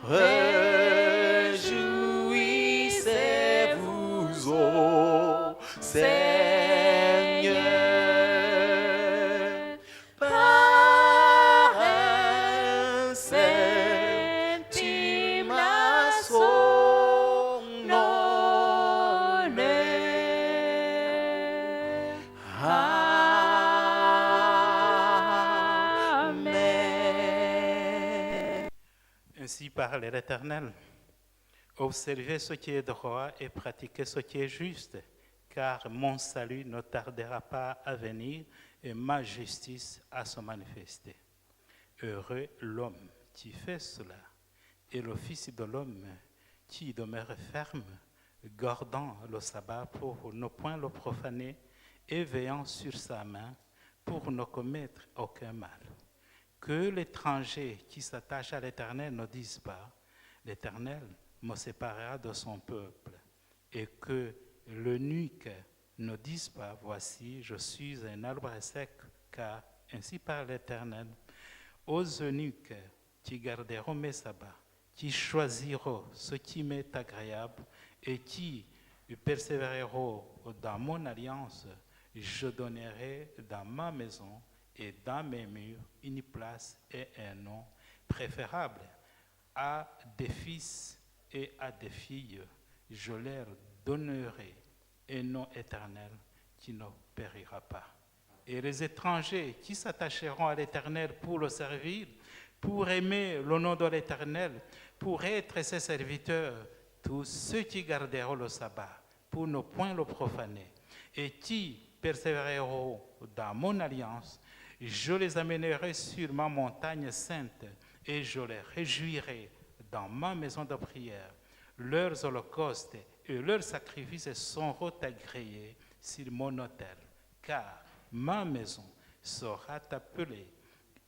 Réjouissez-vous, ô Seigneur, par un saint hymne à son honneur. Amen. Ainsi parle l'Éternel. Observez ce qui est droit et pratiquez ce qui est juste, car mon salut ne tardera pas à venir et ma justice à se manifester. Heureux l'homme qui fait cela, et le Fils de l'homme qui demeure ferme, gardant le sabbat pour ne point le profaner et veillant sur sa main pour ne commettre aucun mal. Que l'étranger qui s'attache à l'Éternel ne dise pas « L'Éternel me séparera de son peuple » et que l'eunuque ne dise pas « Voici, je suis un arbre sec » car ainsi parle l'Éternel. Aux eunuques qui garderont mes sabbats, qui choisiront ce qui m'est agréable et qui persévéreront dans mon alliance, je donnerai dans ma maison et dans mes murs une place et un nom préférable. À des fils et à des filles, je leur donnerai un nom éternel qui ne périra pas. Et les étrangers qui s'attacheront à l'Éternel pour le servir, pour aimer le nom de l'Éternel, pour être ses serviteurs, tous ceux qui garderont le sabbat, pour ne point le profaner, et qui persévéreront dans mon alliance, je les amènerai sur ma montagne sainte et je les réjouirai dans ma maison de prière. Leurs holocaustes et leurs sacrifices seront agréés sur mon autel, car ma maison sera appelée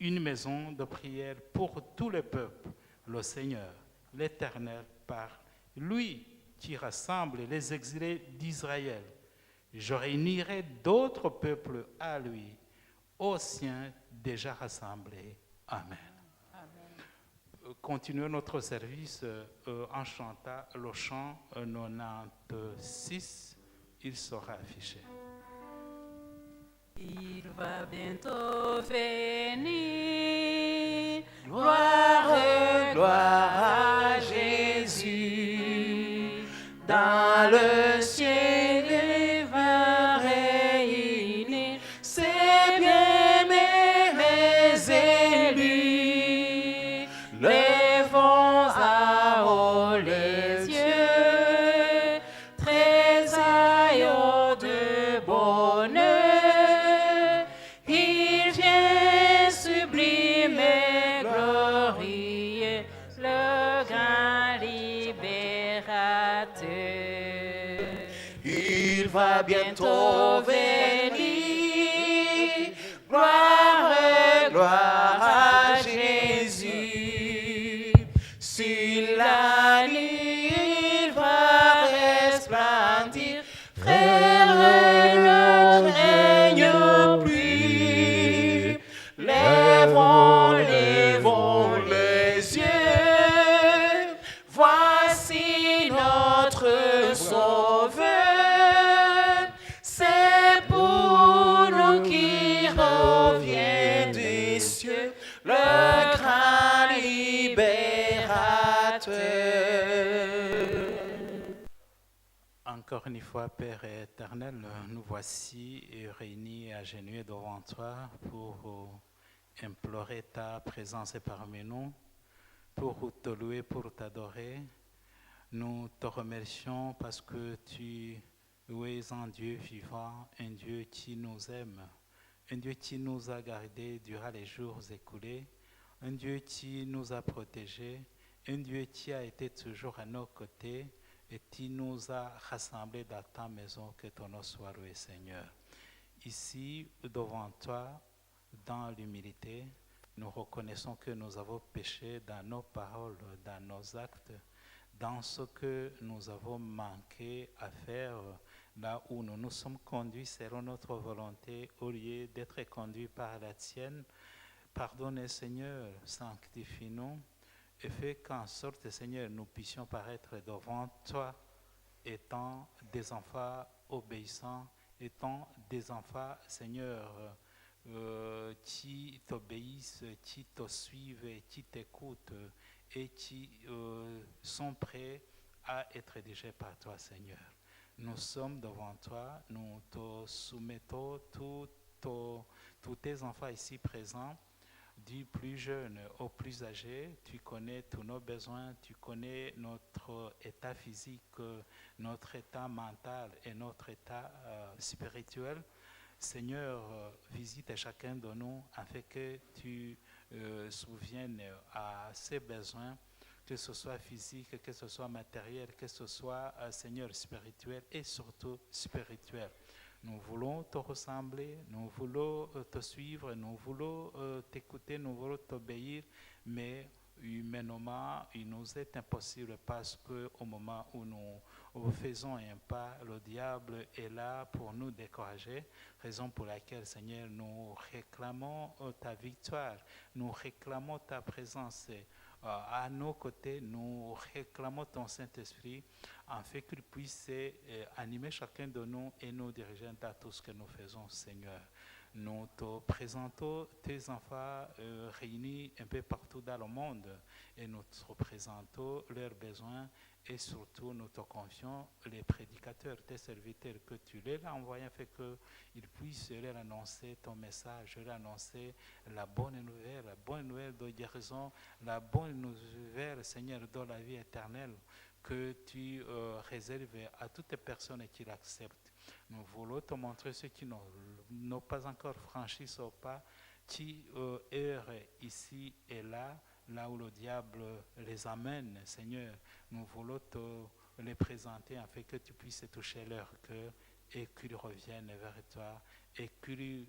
une maison de prière pour tous les peuples. Le Seigneur, l'Éternel parle, lui qui rassemble les exilés d'Israël. Je réunirai d'autres peuples à lui, aux siens déjà rassemblés. Amen. Continuons notre service en chantant le chant 96. Il sera affiché. Il va bientôt venir, gloire, gloire à Jésus, dans le ciel il va réunir ses bien-aimés élus. Lèvons à haut les yeux, tressaillons de bonheur. Il vient sublime et glorieux, le grand libérateur. Il va bientôt venir, gloire, gloire à Jésus. Sur la nuit, il va resplendir, frères, ne craignons plus. Lèvons les yeux, voici notre Sauveur. C'est pour nous qui revient des cieux, le grand libérateur. Encore une fois, Père éternel, nous voici réunis à genoux devant toi pour implorer ta présence parmi nous, pour te louer, pour t'adorer. Nous te remercions parce que tu es un Dieu vivant, un Dieu qui nous aime, un Dieu qui nous a gardés durant les jours écoulés, un Dieu qui nous a protégés, un Dieu qui a été toujours à nos côtés et qui nous a rassemblés dans ta maison. Que ton nom soit loué, Seigneur. Ici, devant toi, dans l'humilité, nous reconnaissons que nous avons péché dans nos paroles, dans nos actes, dans ce que nous avons manqué à faire, là où nous nous sommes conduits selon notre volonté, au lieu d'être conduits par la tienne. Pardonne, Seigneur, sanctifie-nous et fais qu'en sorte, Seigneur, nous puissions paraître devant toi, étant des enfants obéissants, étant des enfants, Seigneur, qui t'obéissent, qui te suivent, qui t'écoutent et qui sont prêts à être dirigés par toi, Seigneur. Nous sommes devant toi, nous te soumettons tous tes enfants ici présents, du plus jeune au plus âgé. Tu connais tous nos besoins, tu connais notre état physique, notre état mental et notre état spirituel. Seigneur, visite chacun de nous afin que tu souviennes à ses besoins, que ce soit physique, que ce soit matériel, que ce soit, Seigneur, spirituel et surtout spirituel. Nous voulons te ressembler, nous voulons te suivre, nous voulons t'écouter, nous voulons t'obéir, mais humainement, il nous est impossible parce qu'au moment où nous faisons un pas, le diable est là pour nous décourager, raison pour laquelle, Seigneur, nous réclamons ta victoire, nous réclamons ta présence à nos côtés, nous réclamons ton Saint-Esprit afin qu'il puisse animer chacun de nous et nous diriger dans tout ce que nous faisons, Seigneur. Nous te présentons tes enfants réunis un peu partout dans le monde et nous te présentons leurs besoins et surtout nous te confions les prédicateurs, tes serviteurs, que tu les as envoyés afin qu'ils puissent leur annoncer ton message, leur annoncer la bonne nouvelle de guérison, la bonne nouvelle, Seigneur, de la vie éternelle que tu réserves à toutes les personnes qui l'acceptent. Nous voulons te montrer ceux qui n'ont pas encore franchi ce pas, qui errent ici et là où le diable les amène, Seigneur. Nous voulons te les présenter afin que tu puisses toucher leur cœur et qu'ils reviennent vers toi et qu'ils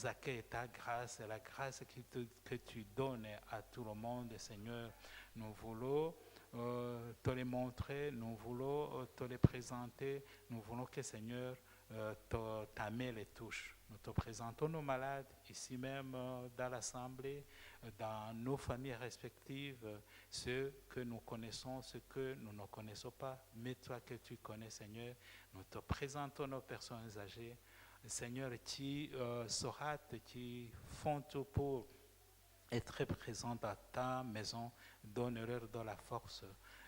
accueillent ta grâce, la grâce que tu donnes à tout le monde, Seigneur. Nous voulons te les montrer, nous voulons te les présenter, nous voulons que, Seigneur, ta main les touche. Nous te présentons nos malades, ici même dans l'Assemblée, dans nos familles respectives, ceux que nous connaissons, ceux que nous ne connaissons pas, mais toi que tu connais, Seigneur, nous te présentons nos personnes âgées, Seigneur, qui se ratent, qui font tout pour être présentes à ta maison. Donne-leur de la force,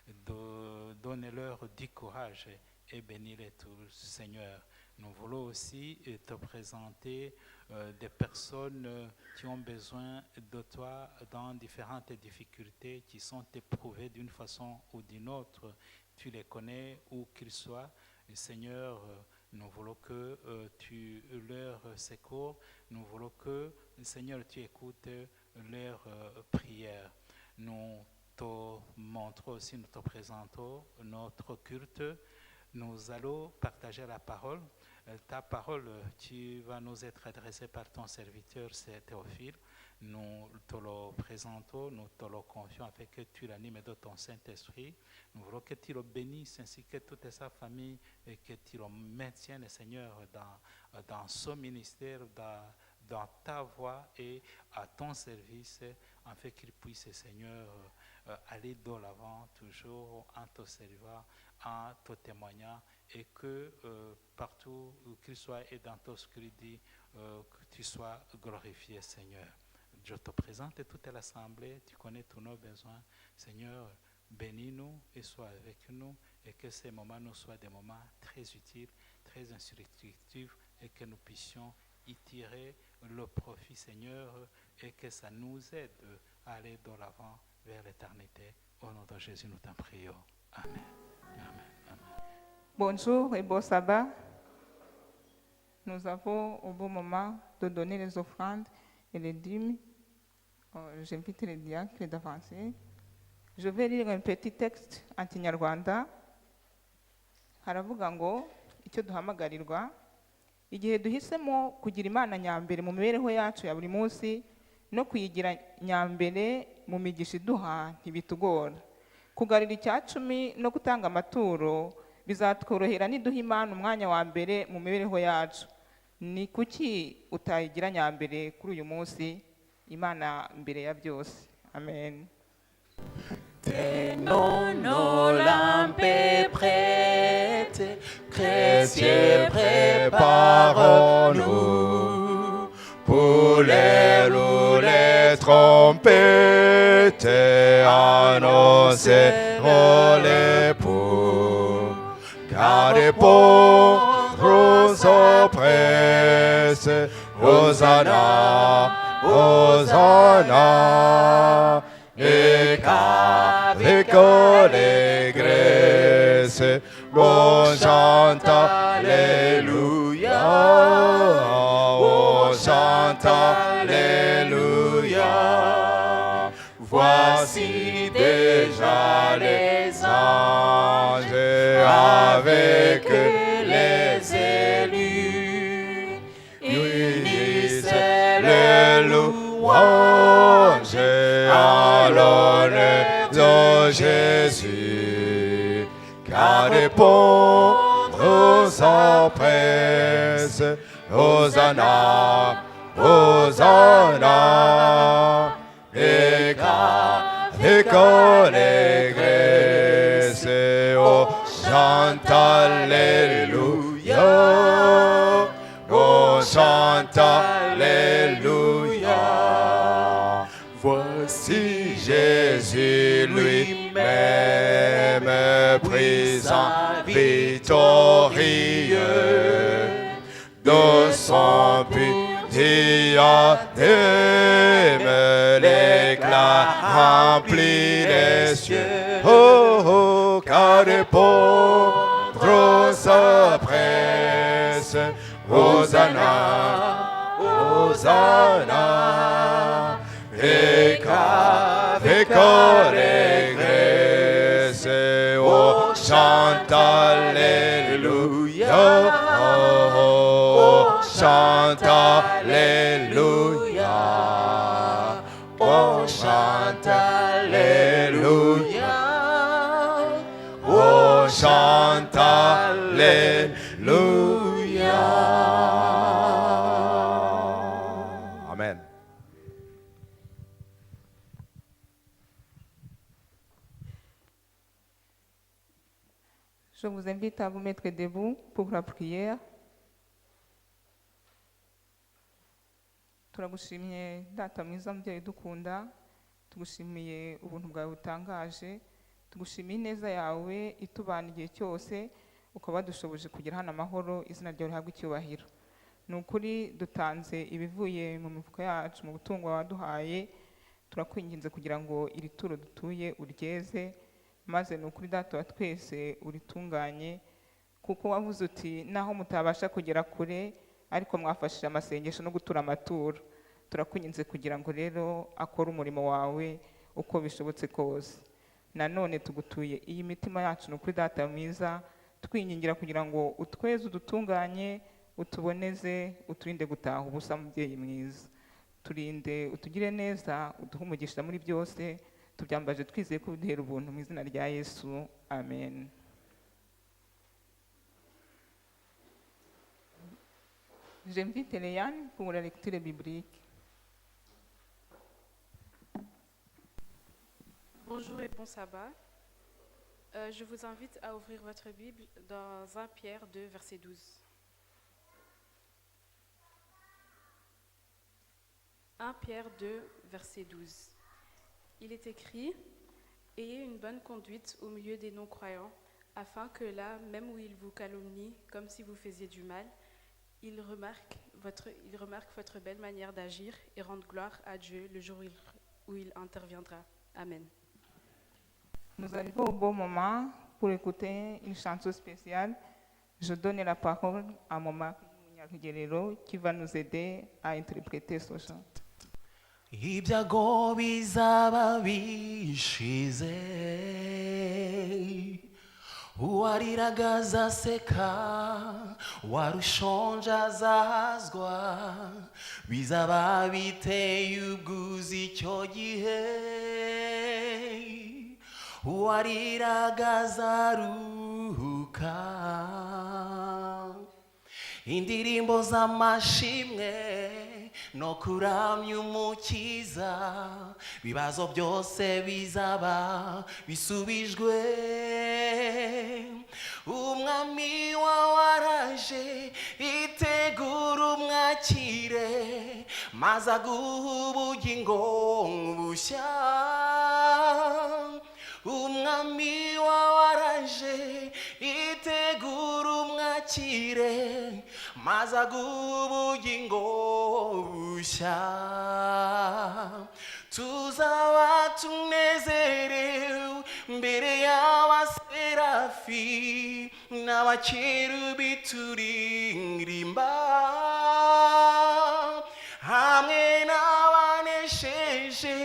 donne-leur du courage et bénis-les tous, Seigneur. Nous voulons aussi te présenter des personnes qui ont besoin de toi dans différentes difficultés, qui sont éprouvées d'une façon ou d'une autre. Tu les connais où qu'ils soient. Et Seigneur, nous voulons que tu leur secours. Nous voulons que, Seigneur, tu écoutes leurs prières. Nous te montrons aussi, nous te présentons notre culte. Nous allons partager la parole. Ta parole qui va nous être adressée par ton serviteur, c'est Théophile. Nous te le présentons, nous te le confions afin que tu l'animes de ton Saint-Esprit. Nous voulons que tu le bénisses ainsi que toute sa famille et que tu le maintiennes, Seigneur, dans son ministère, dans ta voie et à ton service, afin qu'il puisse, Seigneur, aller de l'avant toujours en te servant, en te témoignant, et que partout où qu'il soit et dans tout ce qu'il dit, que tu sois glorifié, Seigneur. Je te présente toute l'assemblée, tu connais tous nos besoins. Seigneur, bénis-nous et sois avec nous, et que ces moments nous soient des moments très utiles, très instructifs, et que nous puissions y tirer le profit, Seigneur, et que ça nous aide à aller de l'avant vers l'éternité. Au nom de Jésus, nous t'en prions. Amen. Amen. Amen. Bonjour et bon sabbat. Nous avons au bon moment de donner les offrandes et les dîmes. J'invite les diacres d'avancer. Je vais lire un petit texte en Kinyarwanda. Haravuga ngo icyo duhamagarirwa igihe duhisemo kugira Imana nyambere mu mibereho yacu ya buri munsi no kuyigira nyambere mu migisha iduha ntibitugora. Kugarira icyacumi no gutanga amaturo bizatworohera niduha Imana umwanya wa mbere mu mibereho yacu. Ni kuki utayigira nyambere kuri uyu munsi Imana mbere ya byose? Amen. Nos lampes prêtes, chrétiens, préparons-nous pour l'air où les trompettes annonceront l'époux. Car les pauvres s'oppressent, Hosanna, Hosanna. Et qu'avec allégresse, l'on chante Alléluia, on chante Alléluia. Voici déjà les anges avec les élus, unissent les louanges à l'honneur de Jésus, car les pauvres s'empressent, Hosanna, Hosanna, et qu'avec allégresse, on chante Alléluia, on chante Alléluia. Voici Jésus lui-même, présent victorieux, de son petit diadème, l'éclat remplit les cieux. Oh, oh, car les pauvres s'oppressent, Hosanna, Hosanna. Et qu'avec allégresse, on chante Alléluia, on chante Alléluia, on chante Alléluia, on chante Alléluia. Amen. Je vous invite à vous mettre debout pour la prière. Turagushimiye data mwiza mubyeyi dukunda, tugushimiye ubuntu bwawe butangaje, tugushimiye ineza yawe itubana igihe cyose, ukaba wadushoboje kugira hano amahoro, izina ryawe rihabwe icyubahiro. Ni ukuri dutanze ibivuye mu mifuka yacu, mu butungo waduhaye, turakwinginze kugira ngo iri turo dutuye uryeze, maze ni ukuri data wa twese uritunganye, kuko wavuze uti naho mutabasha kugera kure ariko mwafashije amasengesho no gutura amaturo. Turakwinginze kugira ngo rero akore umurimo wawe uko bishobotse kose. Nanone tugutuye iyi mitima yacu ni ukuri data mwiza, twingingira kugira ngo utweze udutunganye, utuboneze, uturinde gutaha ubusa mubyeyi mwiza. Turinde, utugire neza, uduhe umugisha muri byose, tubyambaje twizeye ko uduhera ubuntu mu izina rya Yesu. Amen. J'invite Léane pour la lecture biblique. Bonjour et bon sabbat. Je vous invite à ouvrir votre Bible dans 1 Pierre 2, verset 12. 1 Pierre 2, verset 12. Il est écrit « Ayez une bonne conduite au milieu des non-croyants, afin que là, même où ils vous calomnient, comme si vous faisiez du mal, ils remarquent votre belle manière d'agir et rendent gloire à Dieu le jour où il interviendra. Amen. » Nous arrivons au bon moment pour écouter une chanson spéciale. Je donne la parole à Mama Rugerero qui va nous aider à interpréter ce chant. Ibyago bizaba bishize, uwariraga azaseka, uwarushonje azahazwa, bizaba biteye ubwuzu icyo gihe, uwariraga azaruhuka, indirimbo z'amashimwe no kuramya umukiza, ibibazo byose bizaba bisubijwe. Umwami wawe araje, itegura umwakire, maze aguha ubugingo bushya. Umwami wawe araje, itegura umwakire, maze aguha ubugingo bushya. Tuzaba tunezerewe mbere y'abaserafi n'abakerubi turirimba, hamwe n'abanesheje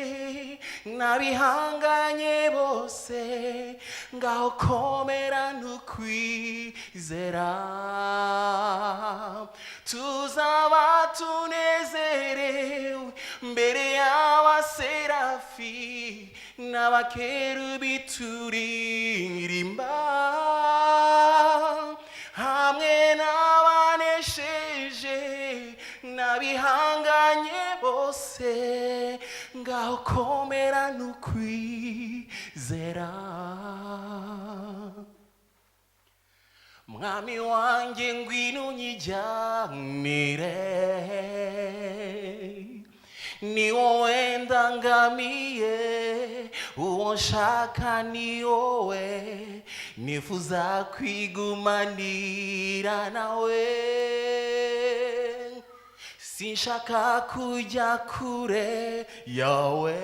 n'abihanganye bose. Ngaho komera n'ukwizera, tuzaba tunezerewe mbere y'abaserafi n'abakerubi turirimba, hamwe n'abanesheje n'abihanganye bose. Ngaho komera n'ukwizera. Mwami wanjye ngwino unyijyanire, ni wowe ndangamiye, uwo nshaka ni wowe, nifuza kwigumanira nawe. Sinshaka kujya kure yawe,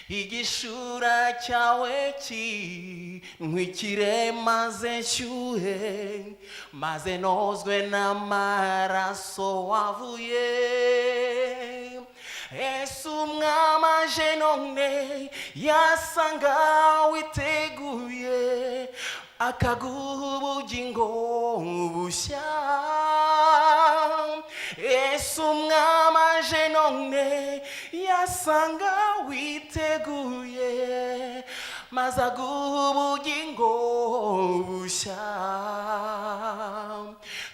igishura cyawe kintwikire maze nshyuhe, maze nozwe n'amaraso wavuye. Ese umwami aje none, yasanga witeguye, akaguha ubugingo bushya. Ese umwami aje none, yasanga witeguye, maze aguha ubugingo bushya.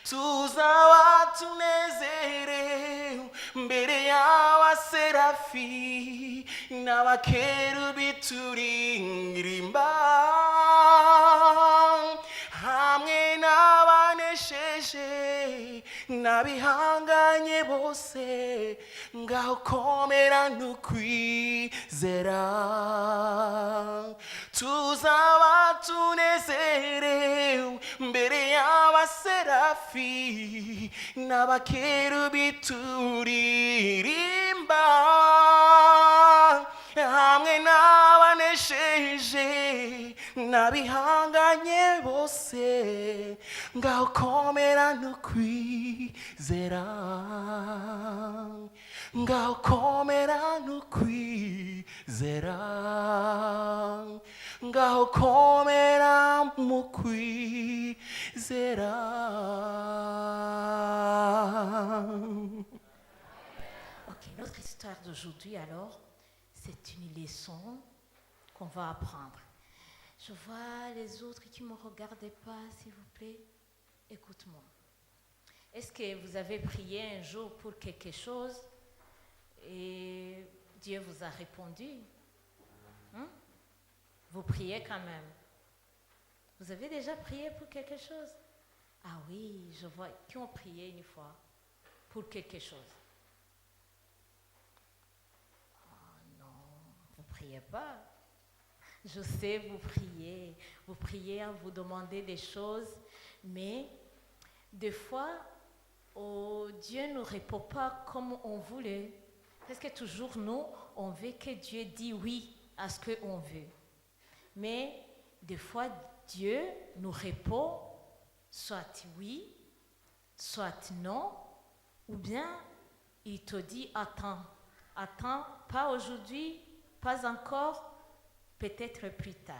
Tuzaba tunezerewe mbere y'abaserafi n'abakerubi turirimba, hamwe n'abanesheje n'abihanganye bose. Ngaho komera n'ukwizera, tuzaba tunezerewe mbere y'abaserafi n'abakerubi turirimba, hamwe n'abanesheje n'abihanganye bose. Ngaho komera n'ukwizera, ngaho komera n'ukwizera, ngaho komera mu kwizera. Ok, notre histoire d'aujourd'hui alors, c'est une leçon qu'on va apprendre. Je vois les autres qui ne me regardaient pas, s'il vous plaît. Écoute-moi. Est-ce que vous avez prié un jour pour quelque chose et Dieu vous a répondu? Vous priez quand même. Vous avez déjà prié pour quelque chose? Ah oui, je vois qui ont prié une fois pour quelque chose. Oh non, vous ne priez pas. Je sais, vous priez, vous demandez des choses, mais des fois, Dieu ne répond pas comme on voulait. Parce que toujours nous, on veut que Dieu dise oui à ce qu'on veut. Mais des fois, Dieu nous répond soit oui, soit non, ou bien il te dit attends, pas aujourd'hui, pas encore, peut-être plus tard.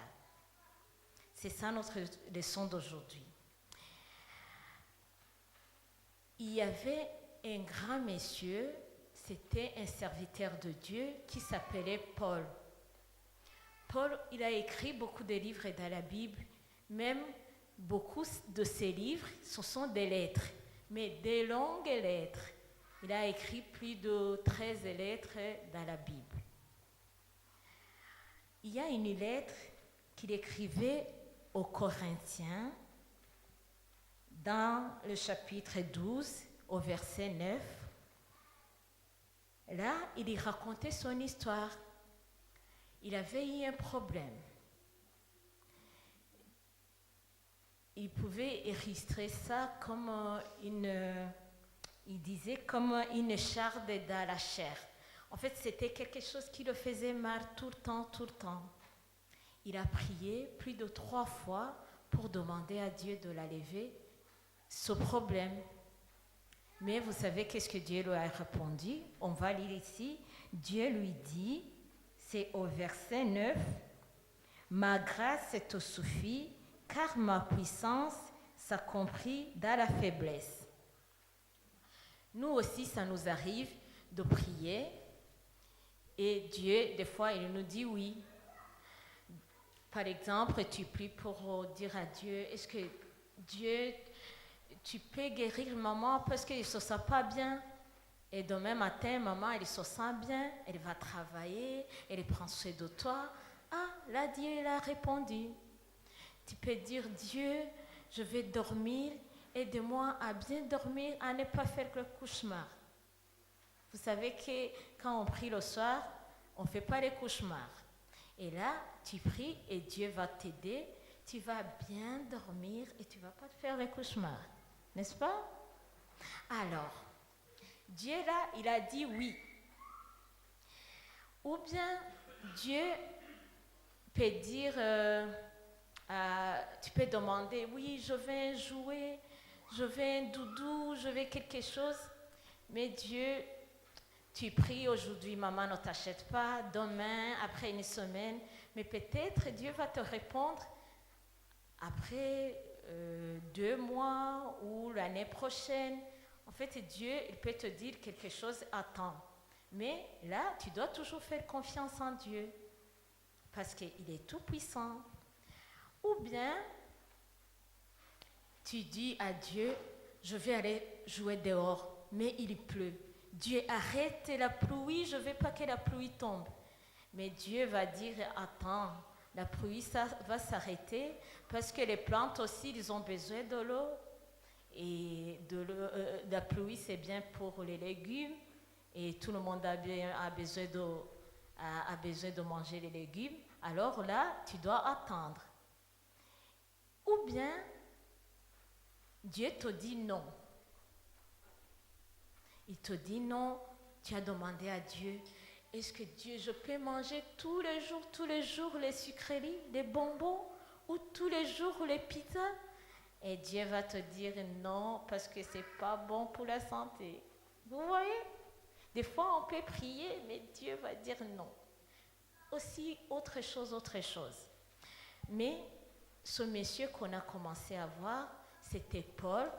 C'est ça notre leçon d'aujourd'hui. Il y avait un grand monsieur, c'était un serviteur de Dieu qui s'appelait Paul. Paul, il a écrit beaucoup de livres dans la Bible, même beaucoup de ses livres, ce sont des lettres. mais des longues lettres. Il a écrit plus de 13 lettres dans la Bible. Il y a une lettre qu'il écrivait aux Corinthiens dans le chapitre 12, au verset 9. Là, il y racontait son histoire. Il avait eu un problème. Il pouvait illustrer ça comme il disait, comme une charde dans la chair. En fait, c'était quelque chose qui le faisait mal tout le temps, tout le temps. Il a prié plus de 3 fois pour demander à Dieu de l'enlever, ce problème. Mais vous savez qu'est-ce que Dieu lui a répondu? On va lire ici. Dieu lui dit, c'est au verset 9, « Ma grâce te suffit, car ma puissance s'accomplit dans la faiblesse. » Nous aussi, ça nous arrive de prier et Dieu, des fois, il nous dit oui. Par exemple, tu pries pour dire à Dieu, est-ce que Dieu, tu peux guérir maman parce qu'elle ne se sent pas bien? Et demain matin, maman, elle se sent bien, elle va travailler, elle prend soin de toi. Ah, là, Dieu, il a répondu. Tu peux dire, Dieu, je vais dormir, aide-moi à bien dormir, à ne pas faire le cauchemar. Vous savez que quand on prie le soir, on ne fait pas les cauchemars. Et là, tu pries et Dieu va t'aider, tu vas bien dormir et tu ne vas pas te faire les cauchemars. N'est-ce pas? Alors, Dieu là, il a dit oui. Ou bien Dieu peut dire, tu peux demander, oui, je vais jouer, je vais un doudou, je vais quelque chose. Mais Dieu, tu pries aujourd'hui, maman ne t'achète pas, demain, après une semaine. Mais peut-être Dieu va te répondre après 2 mois ou l'année prochaine. En fait, Dieu, il peut te dire quelque chose à temps. Mais là, tu dois toujours faire confiance en Dieu. Parce qu'il est tout puissant. Ou bien, tu dis à Dieu, je vais aller jouer dehors, mais il pleut. Dieu, arrête la pluie, je ne veux pas que la pluie tombe. Mais Dieu va dire, attends, la pluie ça va s'arrêter parce que les plantes aussi, ils ont besoin de l'eau. Et la pluie, c'est bien pour les légumes. Et tout le monde a besoin de manger les légumes. Alors là, tu dois attendre. Ou bien, Dieu te dit non. Il te dit non, tu as demandé à Dieu, est-ce que Dieu, je peux manger tous les jours les sucreries, les bonbons, ou tous les jours les pizzas? Et Dieu va te dire non, parce que ce n'est pas bon pour la santé. Vous voyez? Des fois, on peut prier, mais Dieu va dire non. Aussi, autre chose. Mais ce monsieur qu'on a commencé à voir, c'était Paul.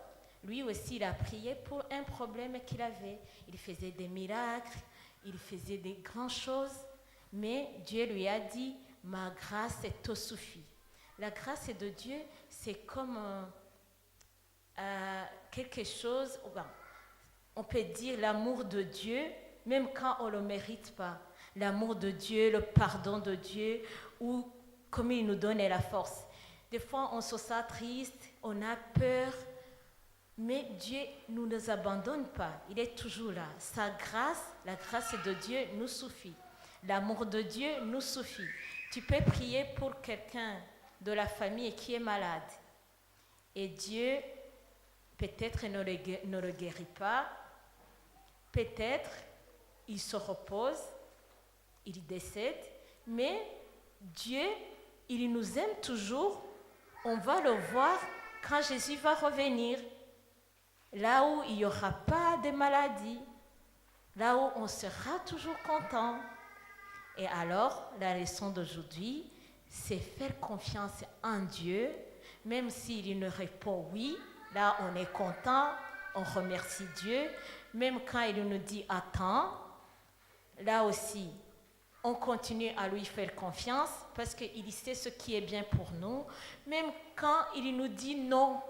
Lui aussi, il a prié pour un problème qu'il avait. Il faisait des miracles, il faisait des grandes choses, mais Dieu lui a dit, ma grâce te suffit. La grâce de Dieu, c'est comme quelque chose, on peut dire l'amour de Dieu, même quand on ne le mérite pas. L'amour de Dieu, le pardon de Dieu, ou comme il nous donne la force. Des fois, on se sent triste, on a peur, mais Dieu ne nous abandonne pas. Il est toujours là. Sa grâce, la grâce de Dieu nous suffit. L'amour de Dieu nous suffit. Tu peux prier pour quelqu'un de la famille qui est malade. Et Dieu, peut-être ne le guérit pas. Peut-être, il se repose, il décède. Mais Dieu, il nous aime toujours. On va le voir quand Jésus va revenir. Là où il n'y aura pas de maladie, là où on sera toujours content. Et alors, la leçon d'aujourd'hui, c'est faire confiance en Dieu, même s'il nous répond oui, là on est content, on remercie Dieu. Même quand il nous dit attends, là aussi, on continue à lui faire confiance parce qu'il sait ce qui est bien pour nous. Même quand il nous dit non,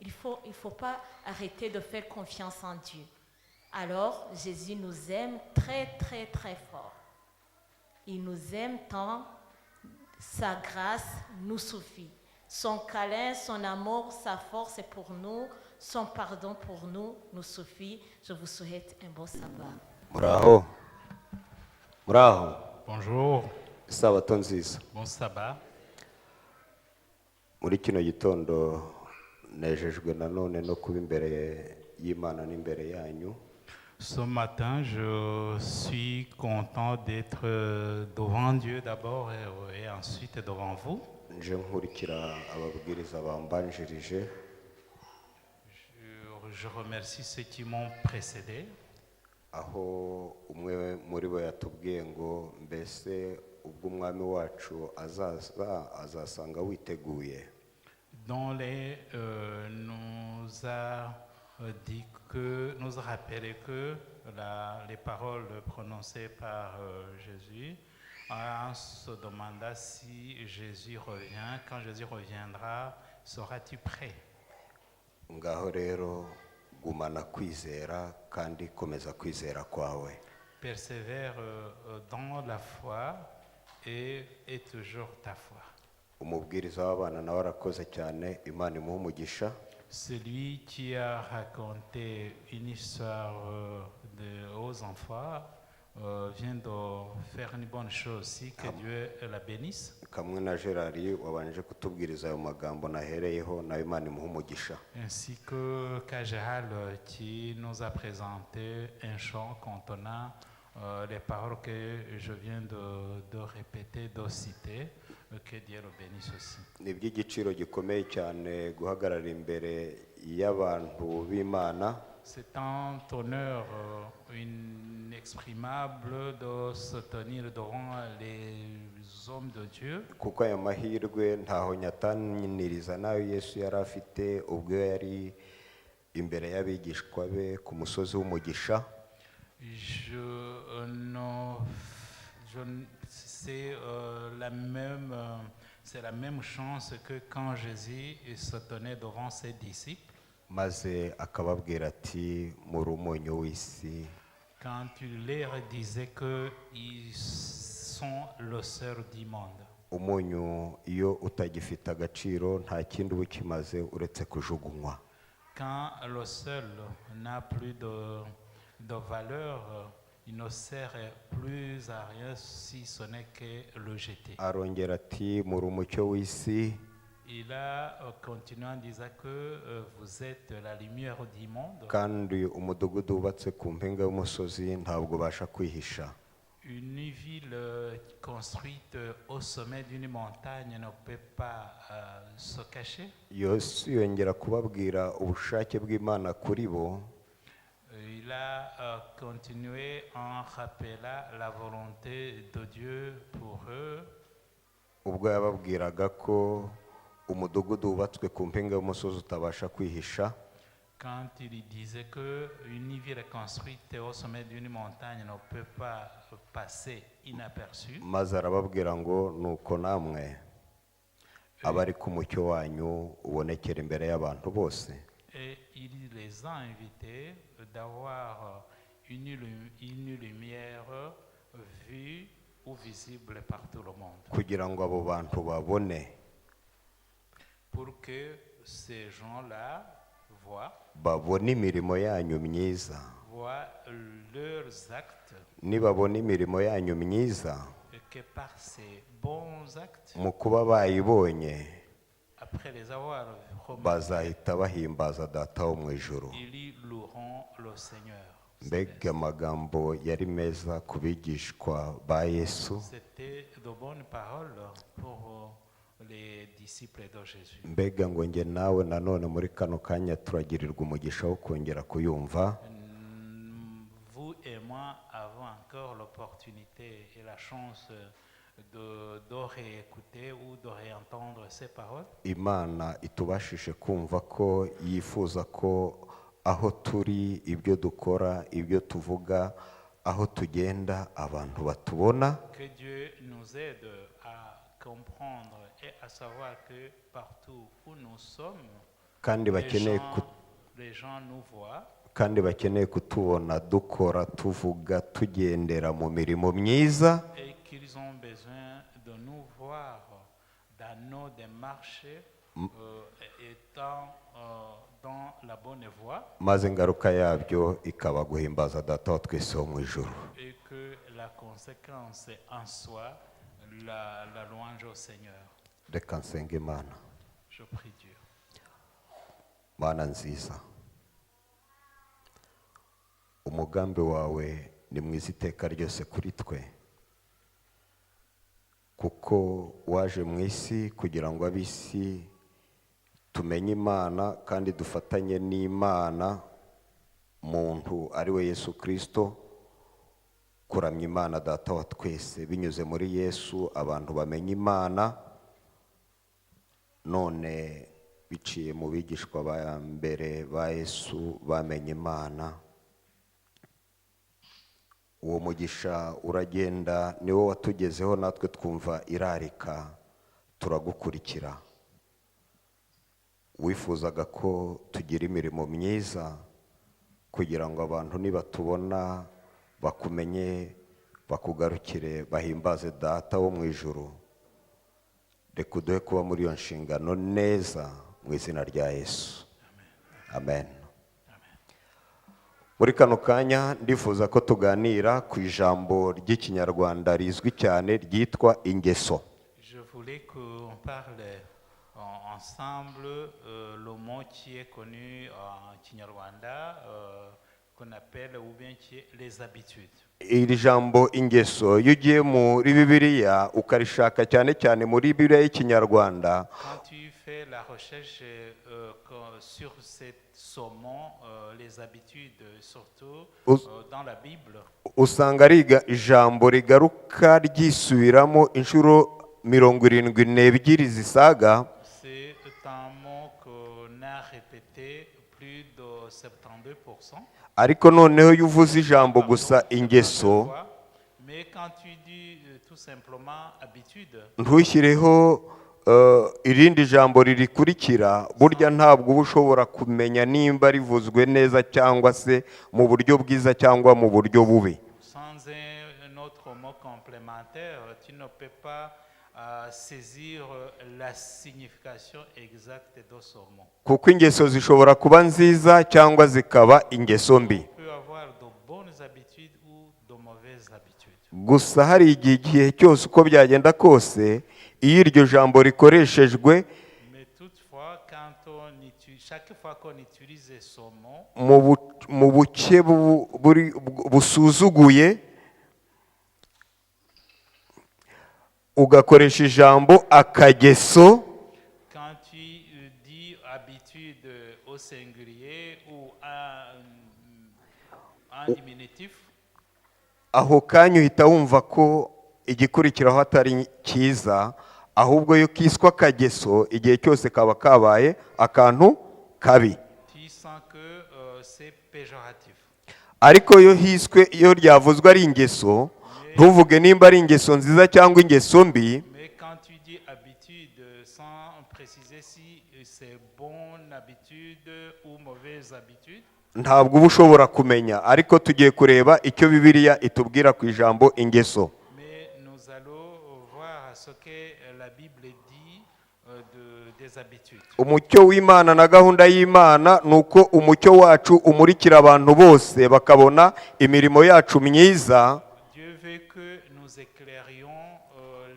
Il faut pas arrêter de faire confiance en Dieu. Alors, Jésus nous aime très, très, très fort. Il nous aime tant, sa grâce nous suffit. Son câlin, son amour, sa force est pour nous, son pardon pour nous nous suffit. Je vous souhaite un bon sabbat. Muraho. Muraho. Bonjour, Isabato nziza. bon sabbat. Muri kino gitondo nejejwe nanone no kuba imbere y'Imana n'imbere yanyu. Ce matin, je suis content d'être devant Dieu d'abord et ensuite devant vous. Nje nkurikira ababwiriza bambanjirije. Je remercie ceux qui m'ont précédé. Aho umwe muri bo yatubwiye ngo mbese ubwo umwami wacu azasanga witeguye. Dont nous a dit que, nous a rappelé que les paroles prononcées par Jésus, on se demanda si Jésus revient, quand Jésus reviendra, seras-tu prêt? Ngaho rero gumana kwizera kandi komeza kwizera kwawe. Persévère dans la foi et toujours ta foi. Umubwiriza w'abana nawe arakoze cyane, Imana imuhe umugisha. Celui qui a raconté une histoire aux enfants vient de faire une bonne chose aussi, que Dieu la bénisse. Kamwe na Gerard wabanje kutubwiriza ayo magambo nahereyeho, nawe Imana imuhe umugisha. Ainsi que Kajal qui nous a présenté un chant contenant les paroles que je viens de répéter, de citer, que Dieu le bénisse aussi. Ni iby'igiciro gikomeye cyane guhagarara imbere y'abantu b'Imana. C'est un honneur inexprimable de se tenir devant les hommes de Dieu. Kuko aya mahirwe ntaho nyataniriza nayo Yesu yari afite ubwo yari imbere y'abigishwa be ku musozi w'umugisha. C'est la même chance que quand Jésus se tenait devant ses disciples. Maze akababwira ati muri umunyu w'isi. Quand il leur disait qu'ils sont le sel du monde. Umunyu iyo utagifite agaciro nta kindi uba ukimaze uretse kujugunywa. Quand le sel n'a plus de valeur, il ne sert plus à rien si ce n'est que le jeter. Arongera ati muri umucyo w'isi. Il a continué en disant que vous êtes la lumière du monde. Kandi umudugudu wubatse ku mpinga y'umusozi ntabwo ubasha kwihisha. Une ville construite au sommet d'une montagne ne peut pas se cacher. Yesu yongera kubabwira ubushake bw'Imana kuri bo. Il a continué en rappelant la volonté de Dieu pour eux. Ubwo yababwiraga ko umudugudu wubatswe ku mpinga y'umusozi utabasha kwihisha. Quand il disait qu'une ville construite au sommet d'une montagne ne peut pas passer inaperçue. Maze arababwira ngo nuko namwe abari ku mucyo wanyu ubonekera imbere y'abantu bose. Et il les a invités d'avoir une lumière vue ou visible par tout le monde. Kugira ngo abo bantu babone. Pour que ces gens-là babone imirimo yanyu myiza. voient leurs actes. Nibabona imirimo yanyu myiza. Et que par ces bons actes, mu kuba bayibonye, après les avoir remarqués, bazahita bahimbaza Data wo mu ijuru. ils loueront le Seigneur. Mbega amagambo yari meza ku bigishwa ba Yesu. C'était de bonnes paroles pour les disciples de Jésus. Mbega ngo nge nawe nanone muri kano kanya turagirirwa umugisha wo kongera kuyumva. Vous et moi avons encore l'opportunité et la chance de réécouter ou de réentendre ces paroles. Imana itubashishe kumva ko yifuza ko aho turi, ibyo dukora, ibyo tuvuga, aho tugenda abantu batubona. Que Dieu nous aide à comprendre et à savoir que partout où nous sommes, kandi bakeneye les gens nous voient kandi bakeneye kutubona dukora tuvuga tugendera mu mirimo myiza et qu'ils ont besoin de nous voir dans nos démarches étant dans la bonne voie maze ingaruka yabyo ikaba guhimbaza data wa twese wo mu ijuru. et que la conséquence en soit la louange au Seigneur. Reka nsenge Imana. Je prie Dieu. Mana nziza, umugambi wawe ni mwiza iteka ryose kuri twe, kuko waje mu isi kugira ngo ab'isi tumenye Imana kandi dufatanye n'Imana muntu ari we Yesu Kristo, kuramya Imana data wa twese binyuze muri Yesu abantu bamenye Imana. None biciye mu bigishwa ba mbere ba Yesu bamenye Imana, uwo mugisha uragenda ni wo watugezeho, natwe twumva irarika turagukurikira. Wifuzaga ko tugira imirimo myiza kugira ngo abantu nibatubona bakumenye, bakugarukire, bahimbaze data wo mu ijuru. Reka uduhe kuba muri iyo nshingano neza mu izina rya Yesu, amen. Muri kano kanya ndifuza ko tuganira ku ijambo ry'ikinyarwanda rizwi cyane ryitwa ingeso. Je voulais qu'on parle ensemble le mot qui est connu en Kinyarwanda qu'on appelle ou bien qui est les habitudes. Iri jambo ingeso iyo ugiye muri Bibiliya ukarishaka cyane cyane muri Bibiliya y'Ikinyarwanda, quand tu fais la recherche sur ce mot, les habitudes surtout dans la Bible, usanga ari ijambo rigaruka ryisubiramo inshuro 72 zisaga. c'est un mot qu'on a répété plus de 72%. Ariko noneho iyo uvuze ijambo gusa ingeso, mais quand tu dis tout simplement habitude, ntushyireho irindi jambo ririkurikira, burya ntabwo uba ushobora kumenya nimba rivuzwe neza cyangwa se mu buryo bwiza cyangwa mu buryo bubi. sans un autre mot complémentaire, tu ne peux pas saisir la signification exacte de ce mot. Kuko ingeso zishobora kuba nziza cyangwa zikaba ingeso mbi. On peut avoir de bonnes habitudes ou de mauvaises habitudes. Gusa hari igihe cyose uko byagenda kose, iyo iryo jambo rikoreshejwe Mais toutefois, chaque fois qu'on utilise ce mot, mu buke busuzuguye, ugakoresha ijambo akageso, quand tu dis habitude au singulier ou en diminutif, aho kanya uhita wumva ko igikurikiraho atari cyiza, ahubwo yo kiswa akageso igihe cyose kaba kabaye akantu kabi. tu sens que c'est péjoratif. Ariko iyo ryavuzwe ari ingeso, ntuvuge nimba ari ingeso nziza cyangwa ingeso mbi. Mais quand tu dis habitude sans préciser si c'est bonne habitude ou mauvaise habitude, Ntabwo uba ushobora kumenya, ariko tugiye kureba icyo Bibiliya itubwira ku ijambo ingeso. mais nous allons voir ce que la Bible dit des habitudes. Umucyo w'Imana na gahunda y'Imana nuko umucyo wacu umurikira abantu bose bakabona imirimo yacu myiza. Dieu veut que nous éclairions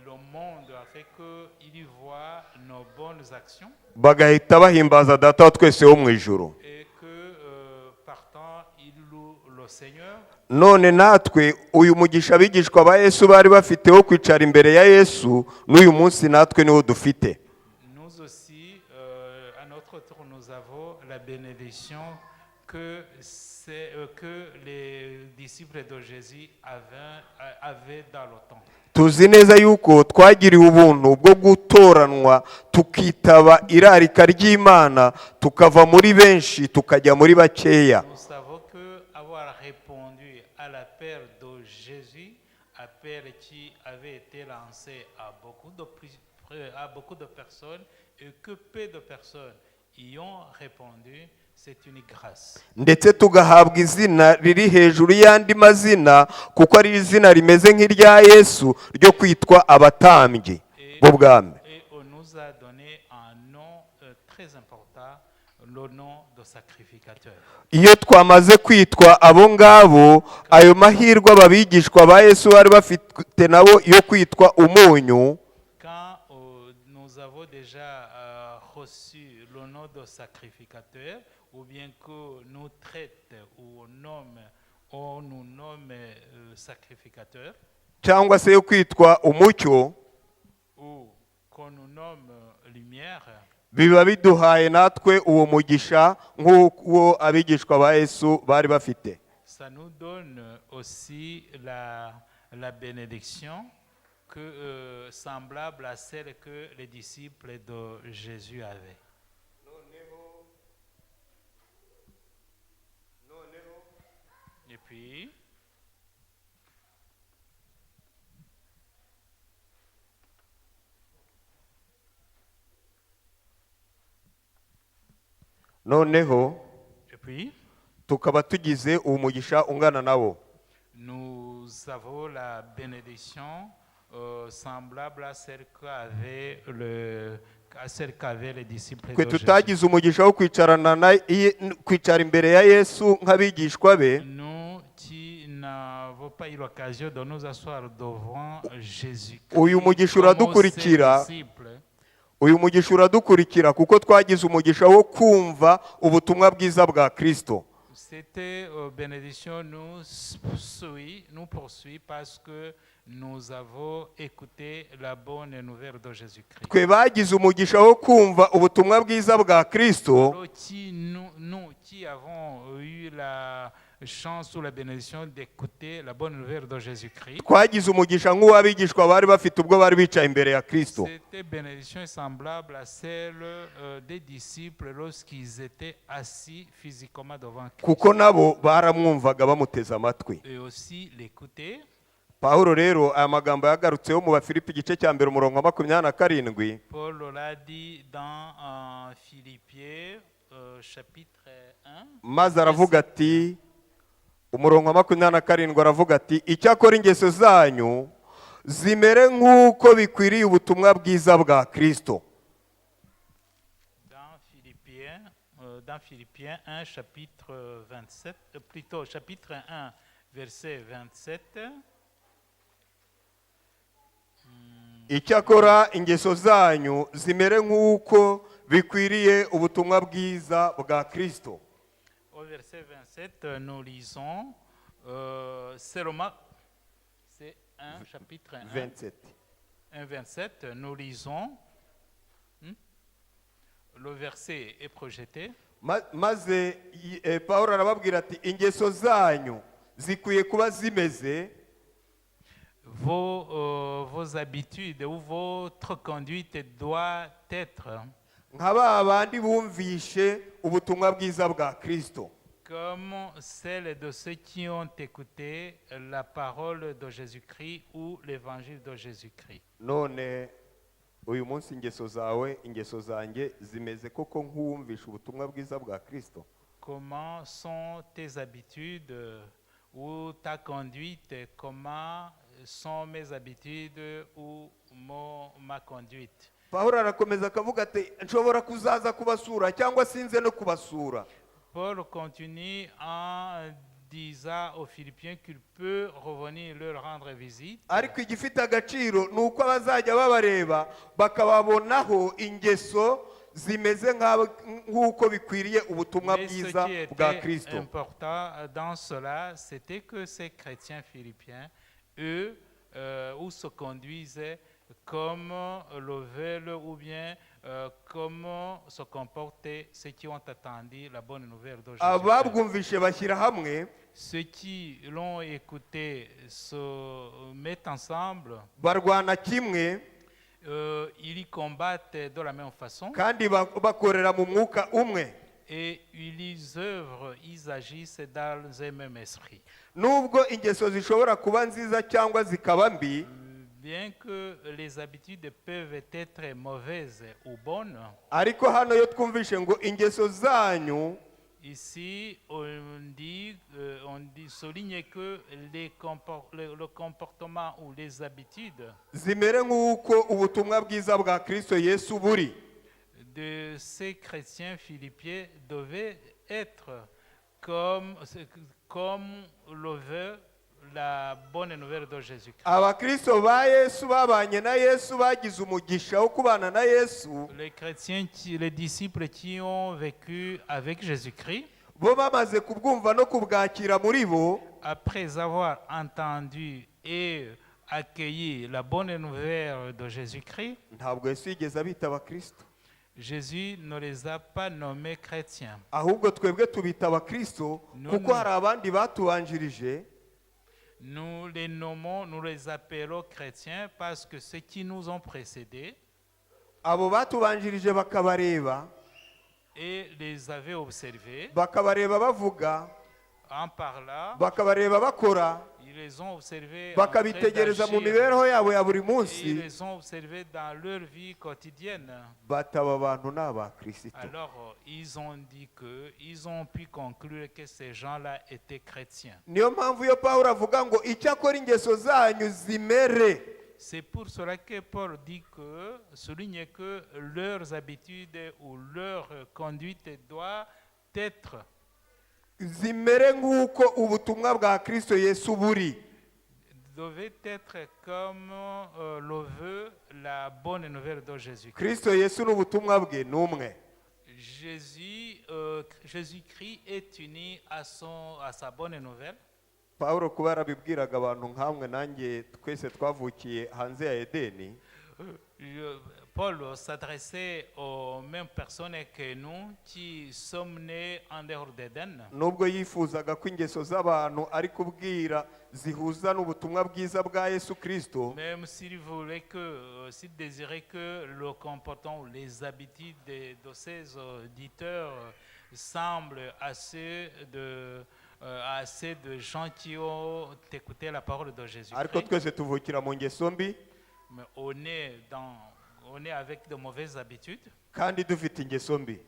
le monde afin qu'il voit nos bonnes actions Bagahita bahimbaza data wa twese wo mu ijuru. et que partant il loue le Seigneur. None natwe uyu mugisha abigishwa ba Yesu bari bafite wo kwicara imbere ya Yesu, n'uyu munsi natwe niwo dufite. Nous aussi, à notre tour, nous avons la bénédiction que les disciples de Jésus avaient dans le temps. Tuzi neza yuko twagiriwe ubuntu bwo gutoranwa tukitaba irarika ry'Imana, tukava muri benshi tukajya muri bakeya. Nous savons que avoir répondu à l'appel de Jésus, appel qui avait été lancé à beaucoup de personnes, et que peu de personnes y ont répondu, c'est une grâce. ndetse tugahabwa izina riri hejuru y'andi mazina kuko ari izina rimeze nk'irya Yesu ryo kwitwa abatambyi b'ubwami. Et on nous a donné un nom très important, le nom de sacrificateur. Iyo twamaze kwitwa abo ngabo, ayo mahirwe ababigishwa ba Yesu bari bafite nabo yo kwitwa umunyu. Quand nous avons déjà reçu le nom de sacrificateur, ou bien que nous traite ou on nous nomme sacrificateur, cyangwa se yo kwitwa umucyo, ou qu'on nous nomme lumière, biba biduhaye natwe uwo mugisha nk'uwo abigishwa ba Yesu bari bafite. ça nous donne aussi la bénédiction que, semblable à celle que les disciples de Jésus avaient. Et puis, Noneho et puis, tukaba tugize uwo mugisha ungana nawo. nous avons la bénédiction semblable à celle qu'avaient les disciples Twe de Jésus. tutagize umugisha wo kwicara imbere ya Yesu nk'abigishwa be, Nous qui n'avons pas eu l'occasion de nous asseoir devant Jésus. uyu mugisha uradukurikira. Uyu mugisha uradukurikira kuko twagize umugisha wo kumva ubutumwa bwiza bwa Kristo. Cette bénédiction nous poursuit parce que nous avons écouté la bonne nouvelle de Jésus-Christ. Twe bagize umugisha wo kumva ubutumwa bwiza bwa Kristo, Alors, nous qui avons eu la chance ou la bénédiction d'écouter la bonne nouvelle de Jésus-Christ, twagize umugisha nk'uwabigishwa bari bafite ubwo bari bicaye imbere ya Kristo. cette bénédiction est semblable à celle des disciples lorsqu'ils étaient assis physiquement devant Christ. Kuko nabo baramwumvaga bamuteze amatwi. Et aussi l'écouter. Pawulo rero aya magambo yagarutseho mu Bafilipi igice cya mbere umurongo wa 27. Paul l'a dit dans Philippiens chapitre 1. Maze aravuga ati, umurongo wa 27 aravuga ati, icyakora ingeso zanyu zimere nk'uko bikwiriye ubutumwa bwiza bwa Kristo. Dans Philippiens 1 chapitre 27, plutôt chapitre 1 verset 27. Icyakora ingeso zanyu zimere nk'uko bikwiriye ubutumwa bwiza bwa Kristo. Au verset 27, nous lisons, c'est 1 chapitre 1, 27. 1 27, nous lisons, le verset est projeté. Maze Pawulo arababwira ati, ingeso zanyu zikwiye kuba zimeze Vos habitudes ou votre conduite doit être nka ba bandi bumvishe ubutumwa bwiza bwa Kristo. comme celle de ceux qui ont écouté la parole de Jésus-Christ ou l'évangile de Jésus-Christ. None uyu munsi ingeso zawe ingeso zanjye zimeze koko nk'uwumvisha ubutumwa bwiza bwa Kristo. Comment sont tes habitudes ou ta conduite? Comment sont mes habitudes ou ma conduite? Pawulo arakomeza akavuga ati, nshobora kuzaza kubasura cyangwa sinze no kubasura. Paul continue en disant aux Philippiens qu'il peut revenir leur rendre visite. Ariko igifite agaciro ni uko abazajya babareba bakababonaho ingeso zimeze nk'uko bikwiriye ubutumwa Mais ce bwiza qui bwa était Kristo. important dans cela, c'était que ces chrétiens philippiens, eux, où se conduisaient comme le veulent ou bien comment se comportaient ceux qui ont attendu la bonne nouvelle de Jésus. Ababwumvishe bashyira hamwe, Ceux qui l'ont écouté se mettent ensemble, barwana kimwe ils y combattent de la même façon kandi bakorera mu mwuka umwe. et ils œuvrent, ils agissent dans un même esprit. Nubwo ingeso zishobora kuba nziza cyangwa zikaba mbi, Bien que les habitudes peuvent être mauvaises ou bonnes, ariko hano iyo twumvishe ngo ingeso zanyu ici souligne que le comportement ou les habitudes zimere nk'uko ubutumwa bwiza bwa Kristo Yesu buri. de ces chrétiens philippiens devaient être comme le veut la bonne nouvelle de Jésus-Christ. Abakristo ba Yesu babanye na Yesu bagize umugisha wo kubana na Yesu, Les chrétiens, les disciples qui ont vécu avec Jésus-Christ, bo bamaze kubwumva no kubwakira muri bo, après avoir entendu et accueilli la bonne nouvelle de Jésus-Christ, ntabwo Yesu yigeze abita abakristo, Jésus ne les a pas nommés chrétiens. ahubwo twebwe tubita abakristo kuko hari abandi batubanjirije. Nous les nommons, nous les appelons chrétiens parce que ceux qui nous ont précédés Abo batubanjirije bakabareba, et les avaient observés bakabareba bavuga, en parlant, bakabareba bakora, ils les ont observés en train bakabitegereza mu d'agir. mibereho yabo ya buri Et munsi, ils les ont observés dans leur vie quotidienne. bataba abantu ni abakristo. Alors, ils ont dit ils ont pu conclure que ces gens-là étaient chrétiens. Niyo mpamvu iyo Pawulo avuga ngo icyakora ingeso zanyu zimere. C'est pour cela que Paul souligne que leurs habitudes ou leur conduite doit être Zimere nk'uko ubutumwa bwa Kristo Yesu buri. devait être comme le veut la bonne nouvelle de Jésus-Christ. Kristo Yesu n'ubutumwa bwe ni umwe. Jésus-Christ est uni à sa bonne nouvelle. Pawulo kuba yarabibwiraga abantu nk'amwe nanjye twese twavukiye hanze ya Edeni, Paul s'adressait aux mêmes personnes que nous qui sommes nés en dehors d'Éden. nubwo yifuzaga ko ingeso z'abantu ari kubwira zihuza n'ubutumwa bwiza bwa Yesu Kristo, Même s'il désirait que le comportement ou les habitudes de ces auditeurs semblent à ceux de gens qui ont écouté la parole de ariko Jésus-Christ. twese tuvukira mu ngeso mbi Mais on est avec de mauvaises habitudes kandi dufite ingeso mbi.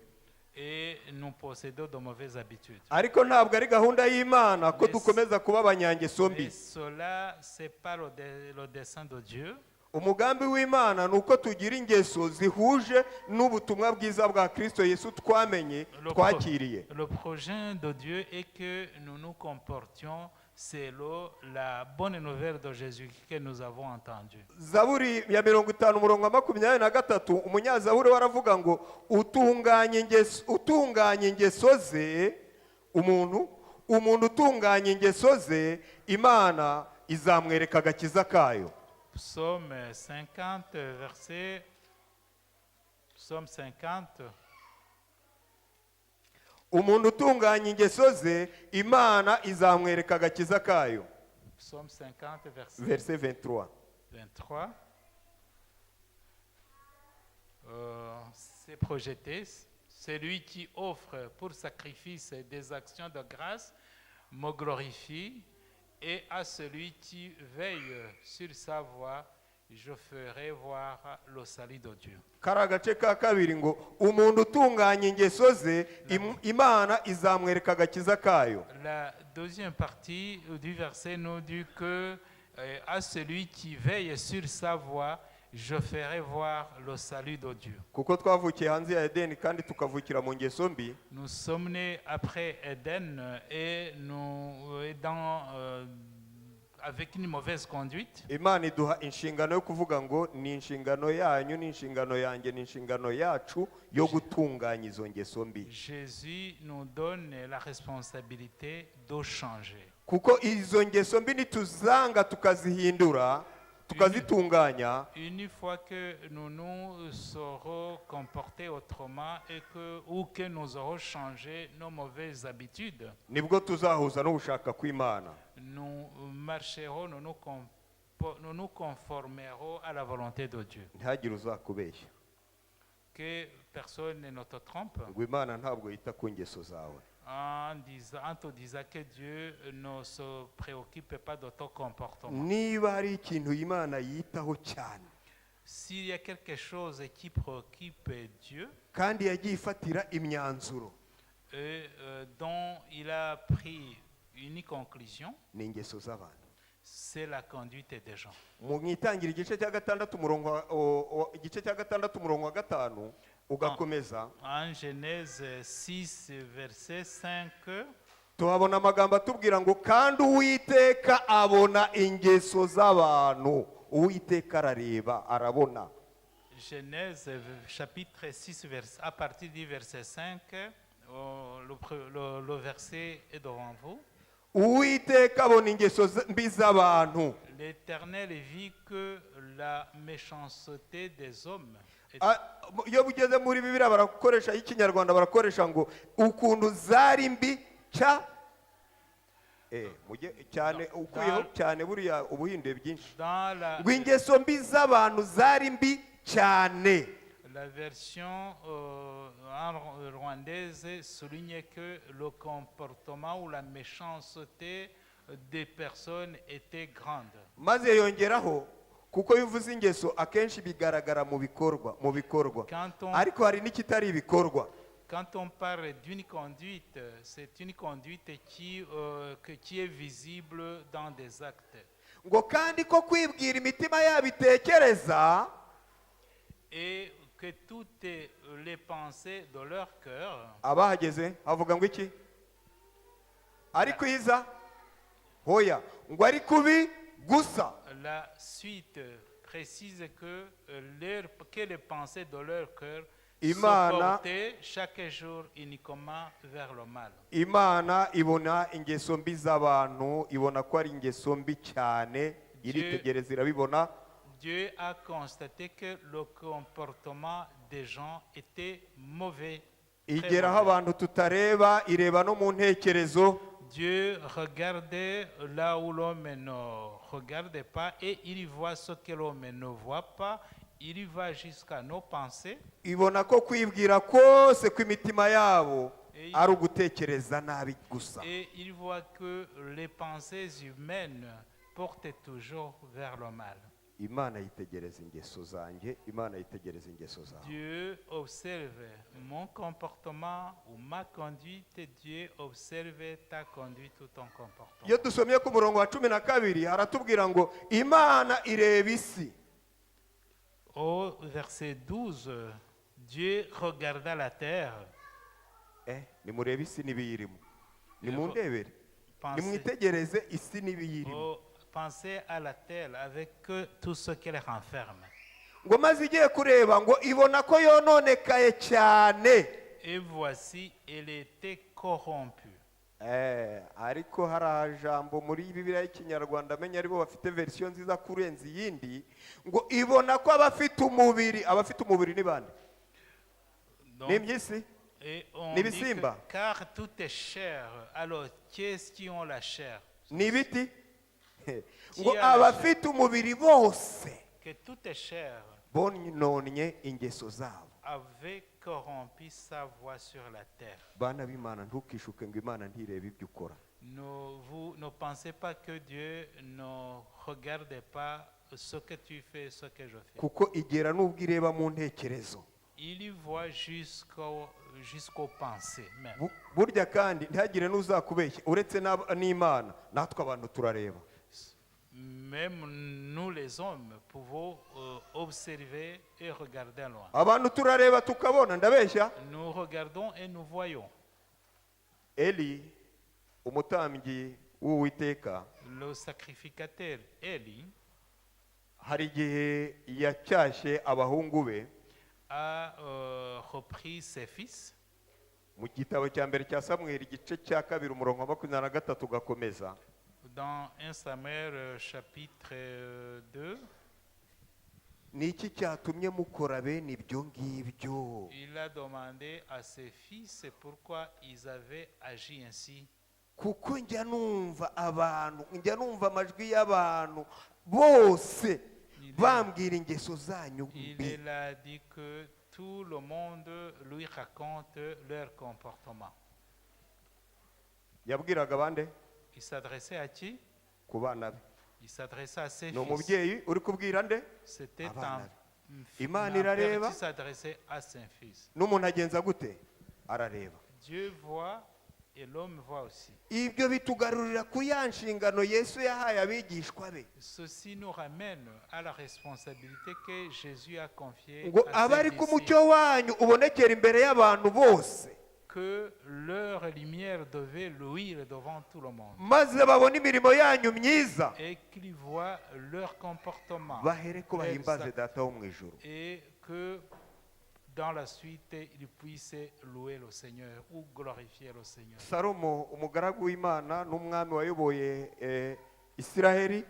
et nous possédons de mauvaises habitudes. Ariko ntabwo ari gahunda y'Imana ko Yes. dukomeza kuba abanyangeso mbi. Mais cela, ce n'est pas le dessein de Dieu. Umugambi w'Imana ni uko tugira ingeso zihuje n'ubutumwa bwiza bwa Kristo Yesu twamenye twakiriye. Le projet de Dieu est que nous nous comportions selon la bonne nouvelle de Jésus que nous avons entendue. Zaburi ya 50 umurongo wa 23 umunyazaburi waravuga ngo utunganye ingeso ze, umuntu utunganye ingeso ze, Imana izamwereka agakiza kayo. Psaume 50, verset... Psaume 50, Umuntu utunganye ingeso ze, Imana izamwereka agakiza kayo. Psaume 50, Verset 23. 23. C'est projeté. Celui qui offre pour sacrifice des actions de grâce me glorifie, et à celui qui veille sur sa voie, je ferai voir le salut de Dieu. Kari agace ka kabiri ngo umuntu utunganye ingeso ze, Imana izamwereka agakiza kayo. La deuxième partie du verset nous dit que à celui qui veille sur sa voie, je ferai voir le salut de Dieu. Kuko twavukiye hanze ya Edeni kandi tukavukira mu ngeso mbi, Nous sommes nés après Éden et nous avec une mauvaise conduite. Imana iduha inshingano yo kuvuga ngo ni inshingano yanyu, ni inshingano yanjye, ni inshingano yacu yo gutunganya izo ngeso mbi. Jésus nous donne la responsabilité de changer. Kuko izo ngeso mbi nituzanga tukazihindura, tukazitunganya, Une fois que nous nous serons comportés autrement ou que nous aurons changé nos mauvaises habitudes, nibwo tuzahuza n'ubushaka kw'Imana. nous marcherons, nous nous conformerons à la volonté de Dieu. Ntihagire uzakubeshya Que personne ne te trompe. ngo Imana ntabwo yita ku ngeso zawe. en te disant que Dieu ne se préoccupe pas de ton comportement. niba hari ikintu imana yitaho cyane S'il y a quelque chose qui préoccupe Dieu kandi yagiye ifatira imyanzuro et dont il a pris une conclusion, ni ingeso z'abantu. c'est la conduite des gens. Mu itangira igice cya gatandatu umurongo wa gatanu ugakomeza En Genèse 6, verset 5, tuhabona amagambo atubwira ngo kandi uwiteka abona ingeso z'abantu. Uwiteka arareba arabona. Genèse chapitre 6, à partir du verset 5, le verset est devant vous. Uwiteka abona ingeso mbi z'abantu. L'Éternel vit que la méchanceté des hommes. Iyo bugeze muri Bibiliya barakoresha y'ikinyarwanda barakoresha ngo ukuntu zari mbi cyane ukuyeho cyane buriya ubuhinduye byinshi ngo ingeso mbi z'abantu zari mbi cyane. La version rwandaise souligne que le comportement ou la méchanceté des personnes était grande. Maze yongeraho kuko bivuze ingeso akenshi bigaragara mu bikorwa ariko hari n'ikitari ibikorwa. Quand on parle d'une conduite, c'est une conduite qui est visible dans des actes. Ngo kandi ko kwibwira imitima yabitekereza Et que toutes les pensées de leur cœur. Abahageze havuga ngo iki? Ari kwiza? Hoya, ngo ari kubi gusa. La suite précise que les pensées de leur cœur se portaient chaque jour uniquement vers le mal. Imana ibona ingeso mbi z'abantu, ibona ko ari ingeso mbi cyane, iritegereza irabibona. Dieu a constaté que le comportement des gens était mauvais. Igeraho abantu tutareba, ireba no mu ntekerezo. Dieu regardait là où l'homme ne regarde pas et il voit ce que l'homme ne voit pas. Il va jusqu'à nos pensées. Ibona ko kwibwira kose kw'imitima yabo ari ugutekereza nabi gusa. Et il voit que les pensées humaines portent toujours vers le mal. Imana yitegereza ingeso zanjye, Imana yitegereza ingeso zawe. Dieu observe mon comportement ou ma conduite, Dieu observe ta conduite ou ton comportement. Iyo dusomye ku murongo wa 12 haratubwira ngo Imana ireba isi. Au verset 12, Dieu regarda la terre. Nimurebe isi n'ibiyirimo. Nimundebere. Nimwitegereze isi n'ibiyirimo. Pensez à la terre avec tout ce qu'elle renferme. Ngo maze igiye kureba ngo ibona ko yononekaye cyane. Et voici, elle était corrompue. Ariko hari jambo muri Bibiliya y'Ikinyarwanda amenya aribo bafite version nziza kurenza iyindi ngo ibona ko abafite umubiri ni bande? N'imyisi? N'ibisimba? Car tout est chair. Alors, qu'est-ce qui ont la chair? N'ibiti? Ngo abafite umubiri bose que tout est chair bononye ingeso zabo avait corrompu sa voie sur la terre. Bana b'Imana ntukishuke ngo Imana ntirebe ibyo ukora. Vous ne pensez pas que Dieu ne regarde pas ce que tu fais, ce que je fais. Kuko igera n'ubwo ireba mu ntekerezo. Il y voit jusqu'aux pensées même. Burya kandi ntihagire n'uzakubeshya uretse n'Imana natwe abantu turareba. Même nous les hommes pouvons observer et regarder loin. Abantu turareba tukabona ndabeshya. Nous regardons et nous voyons. Eli umutambyi w'Uwiteka, le sacrificateur Eli, hari igihe yacyashye abahungu be a repris ses fils. Mu gitabo cya mbere cya Samuel igice cya 2 umurongo wa 23 gakomeza. Dans 1 Samuel chapitre 2, Niki cyatumye mukora bene ibyo ngibyo? Il a demandé à ses fils pourquoi ils avaient agi ainsi. Kuko njya numva amajwi y'abantu bose bambwira ingeso zanyu mbi. Il a dit que tout le monde lui raconte leur comportement. yabwiraga bande Il s'adressait à qui? ku bana be Il s'adressait à ses ni fils. umubyeyi uri kubwira nde C'était Abana un Imana père irareba. qui s'adressait à ses fils. n'umuntu agenza gute arareba. Dieu voit et l'homme voit aussi. Ibyo bitugarurira ku ya nshingano Yesu yahaye abigishwa be Ceci nous ramène à la responsabilité que Jésus a confiée ngo à abari ses ku disciples, mucyo wanyu ubonekera imbere y'abantu bose que leur lumière devait luire devant tout le monde maze babone imirimo yanyu myiza et qu'ils voient leur comportement bahere ko leurs bahimbaze actes, data wo mu ijuru. et que dans la suite ils puissent louer le Seigneur ou glorifier le Seigneur. Salomo umugaragu w'Imana n'umwami wayoboye Isiraheli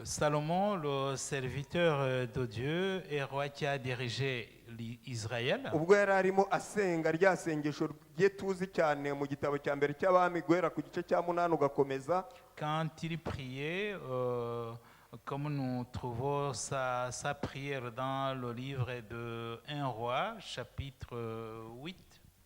Salomon, le serviteur de Dieu et roi qui a dirigé Israël, ubwo yari arimo asenga rya sengesho rye tuzi cyane mu gitabo cya mbere cy'abami guhera ku gice cya 8 ugakomeza, quand il priait, comme nous trouvons sa prière dans le livre de 1 roi, chapitre 8,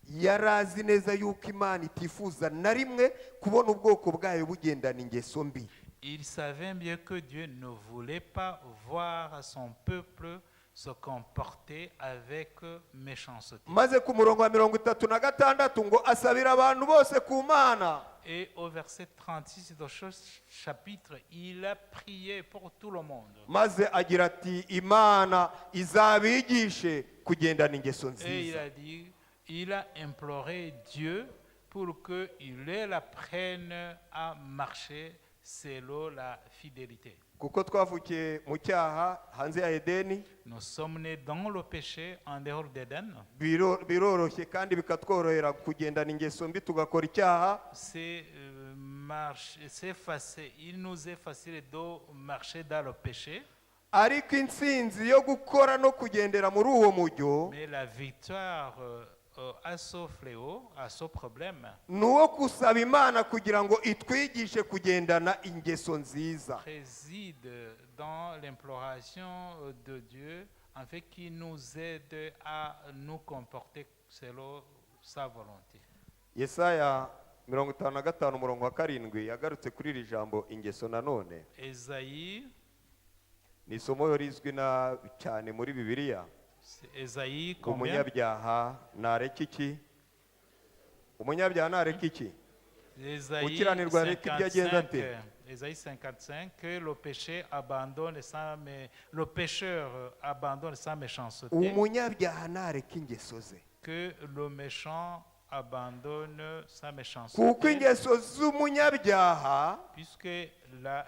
yari azi neza yuko Imana itifuza na rimwe kubona ubwoko bwayo bugendana ingeso mbi. il savait bien que Dieu ne voulait pas voir son peuple se comporter avec méchanceté. Maze ku murongo wa 36 ngo asabira abantu bose ku Mana. Et au verset 36 de ce chapitre, il a prié pour tout le monde. Maze agira ati Imana izabigishe kugendana ingeso Et il nziza. a dit, il a imploré Dieu pour qu'il l'apprenne à marcher selon la fidélité. Kuko twavukiye mu cyaha hanze ya Edeni, Nous sommes nés dans le péché en dehors d'Éden. biroroshye kandi bikatworohera kugendana ingeso mbi tugakora icyaha. C'est facile, il nous est facile de marcher dans le péché, Ariko intsinzi yo gukora no kugendera muri uwo mujyo mais la victoire à ce fléau, à ce problème, ni uwo gusaba Imana kugira ngo itwigishe kugendana ingeso nziza. réside dans l'imploration de Dieu afin qu'il nous aide à nous comporter selon sa volonté. Yesaya 55 umurongo wa 7 yagarutse kuri iri jambo ingeso nanone. Ésaïe, Ni isomo rizwi cyane muri Bibiliya. Ésaïe combien? Umunyabyaha nareka iki? Umunyabyaha nareka iki? Ésaïe Ukiranirwa areka ibyo agenda 55, ate? Ésaïe 55, que le péché abandonne le pécheur abandonne sa méchanceté, Umunyabyaha nareka ingeso ze. que le méchant abandonne sa Kuko méchanceté, ingeso z'umunyabyaha puisque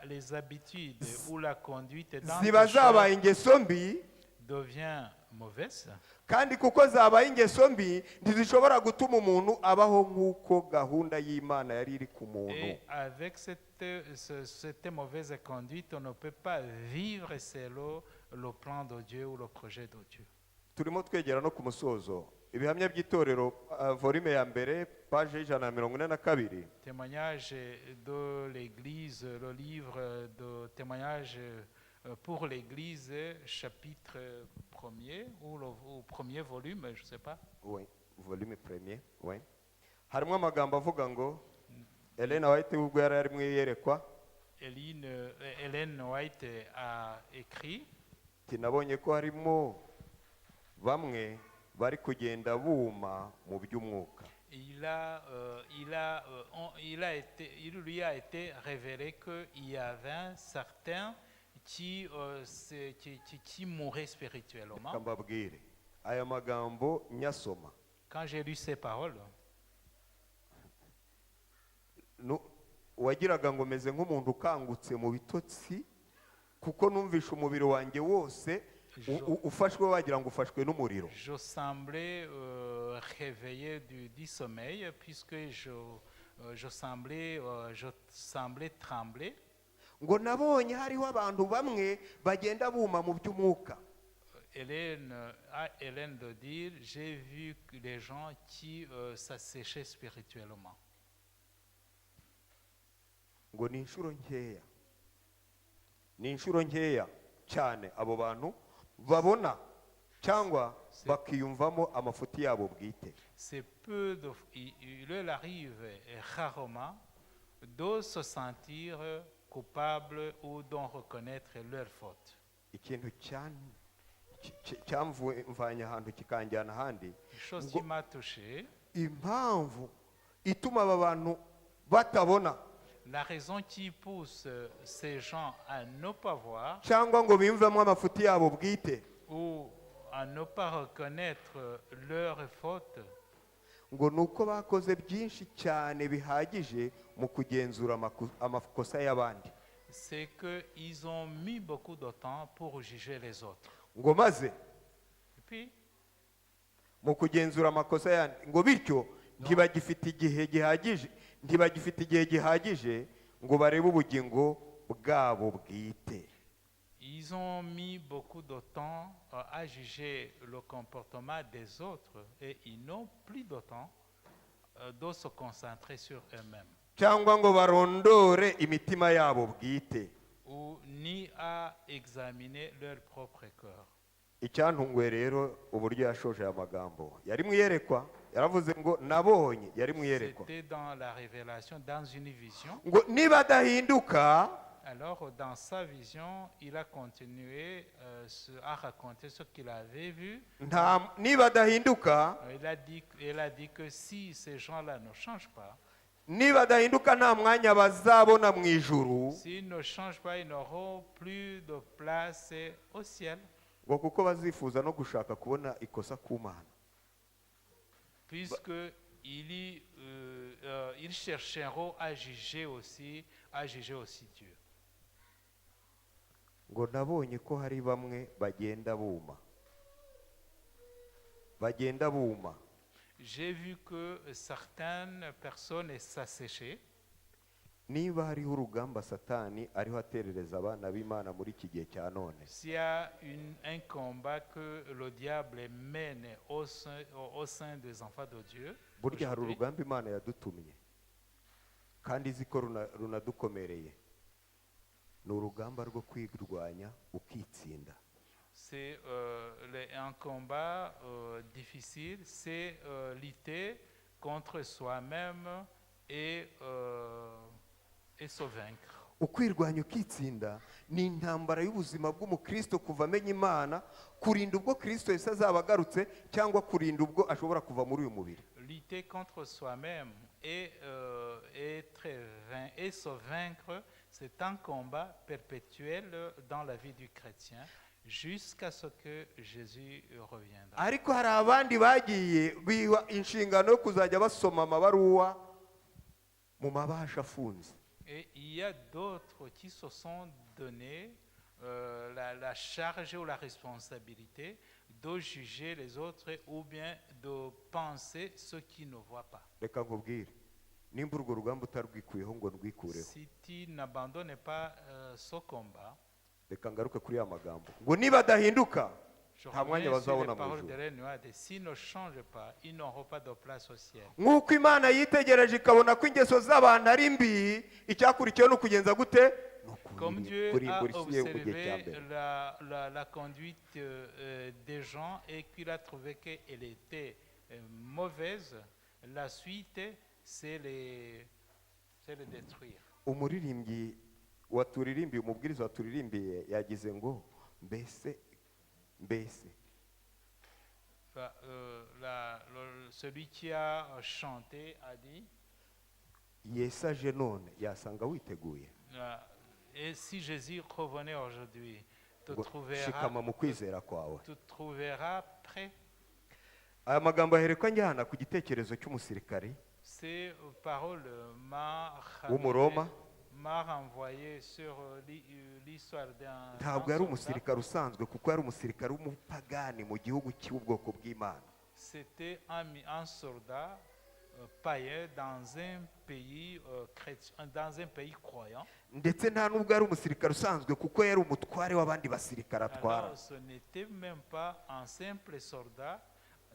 les habitudes ou la conduite d'un ziba pécheur zabaye ingeso mbi, devient mauvaise, kandi kuko zabaye ingeso mbi ntizishobora gutuma umuntu abaho nk'uko gahunda y'Imana yari iri ku muntu. et avec cette mauvaise conduite, on ne peut pas vivre selon le plan de Dieu ou le projet de Dieu. Turimo twegera no ku musozo. Ibihamya by'itorero volume ya mbere page 142. Témoignage de l'Église, le livre de témoignage pour l'Église, chapitre 1er, ou premier volume, je ne sais pas. Oui, volume premier, oui. Harimo amagambo avuga ngo Elena White ubwo yari ari mu iyerekwa, Ellen White a écrit, tinabonye ko harimo bamwe bari kugenda buma mu by'umwuka. il lui a été révélé qu'il y avait certains qui mouraient spirituellement. Kambabwire aya magambo nyasoma Quand j'ai lu ces paroles, wagiraga ngo meze nk'umuntu ukangutse mu bitotsi kuko numvisha umubiri wanjye wose ufashwe wagira ngo ufashwe n'umuriro. je semblais réveillé du sommeil puisque je semblais trembler. Ngo nabonye hariho abantu bamwe bagenda buma mu by'umwuka. Hélène de dire, j'ai vu les gens qui s'asséchaient spirituellement. Ngo ni inshuro nkeya cyane abo bantu babona cyangwa bakiyumvamo amafuti yabo bwite. C'est peu de, il leur arrive rarement de se sentir coupables ou d'en reconnaître leurs fautes. Ikintu cyamvanye ahantu kikanjyana ahandi, Une chose qui m'a touché, impamvu ituma aba bantu batabona la raison qui pousse ces gens à ne pas voir cyangwa ngo biyumvemo amafuti yabo bwite, ou à ne pas reconnaître leurs fautes, ngo ni uko bakoze byinshi cyane bihagije mu kugenzura amakosa y'abandi, c'est qu'ils ont mis beaucoup de temps pour juger les autres. ngo maze Et puis, mu kugenzura amakosa y'abandi, ngo bityo ntibagifite igihe gihagije ngo barebe ubugingo bwabo bwite. ils ont mis beaucoup de temps à juger le comportement des autres et ils n'ont plus de temps de se concentrer sur eux-mêmes cyangwa ngo barondore imitima yabo bwite. ou ni à examiner leur propre cœur. Icyantunguye rero uburyo yashoje aya magambo, yari mu iyerekwa, yaravuze ngo nabonye, yari mu iyerekwa, C'était dans la révélation, dans une vision. ngo nibadahinduka Alors, dans sa vision, il a continué à raconter ce qu'il avait vu. nibadahinduka Il a dit que si ces gens-là ne changent pas, nta mwanya bazabona mu ijuru, s'ils ne changent pas, ils n'auront plus de place au ciel, ngo kuko bazifuza no gushaka kubona ikosa ku Mana. puisqu'ils ils chercheront à juger aussi Dieu. Ngo nabonye ko hari bamwe bagenda buma. J'ai vu que certaines personnes s'asséchaient. Niba hariho urugamba Satani ariho aterereza abana b'Imana muri iki gihe cya none, S'il y a un combat que le diable mène au sein des enfants de Dieu, burya hari aujourd'hui, urugamba Imana yadutumye kandi izi ko runadukomereye, ni urugamba rwo kwirwanya ukitsinda. c'est un combat difficile, c'est lutter contre soi-même et se vaincre. Ukwirwanya ukitsinda ni intambara y'ubuzima bw'umukristo kuva amenya Imana, kurinda ubwo Kristo Yesu azaba agarutse, cyangwa kurinda ubwo ashobora kuva muri uyu mubiri. Lutter contre soi-même et se vaincre, c'est un combat perpétuel dans la vie du chrétien jusqu'à ce que Jésus reviendra. Ariko hari abandi bagiye biha inshingano yo kuzajya basoma amabaruwa mu mabasha afunze. Et il y a d'autres qui se sont donné la charge ou la responsabilité de juger les autres ou bien de penser ce qu'ils ne voient pas. Reka nkubwire, nimba urwo rugamba utarwikuyeho ngo rwikureho, Si tu n'abandonnes pas ce combat, reka ngaruke kuri ya magambo ngo nibadahinduka je nta mwanya reviens sur bazabona les mu paroles de ijuru. Renouade. S'ils ne changent pas, ils n'auront pas de place au ciel. Nk'uko Imana yitegereje ikabona ko ingeso z'abantu ari mbi, icyakurikiyeho ni ukugenza gute? Comme Dieu a Kurimbura isi ye mu gihe cya observé mbere. la conduite des gens et qu'il a trouvé qu'elle était mauvaise, la suite, c'est les détruire. Umuririmbyi waturirimbiye, umubwiriza waturirimbiye yagize ngo mbese Celui qui a chanté a dit, Yesu aje none yasanga witeguye, et si Jésus revenait aujourd'hui, ngo shikama mu kwizera kwawe. tu te trouveras prêt. Aya magambo aherekwa njyana ku gitekerezo cy'umusirikari Ces paroles w'Umuroma. m'a renvoyé sur l'histoire d'un Ntabwo yari soldat. umusirikare usanzwe, kuko yari umusirikare w'umupagani mu gihugu cy'ubwoko bw'Imana. C'était un soldat païen dans un pays chrétien, dans un pays croyant. Ndetse nta nubwo yari umusirikare usanzwe, kuko yari umutware w'abandi basirikare atwara. Alors, ce n'était même pas un simple soldat.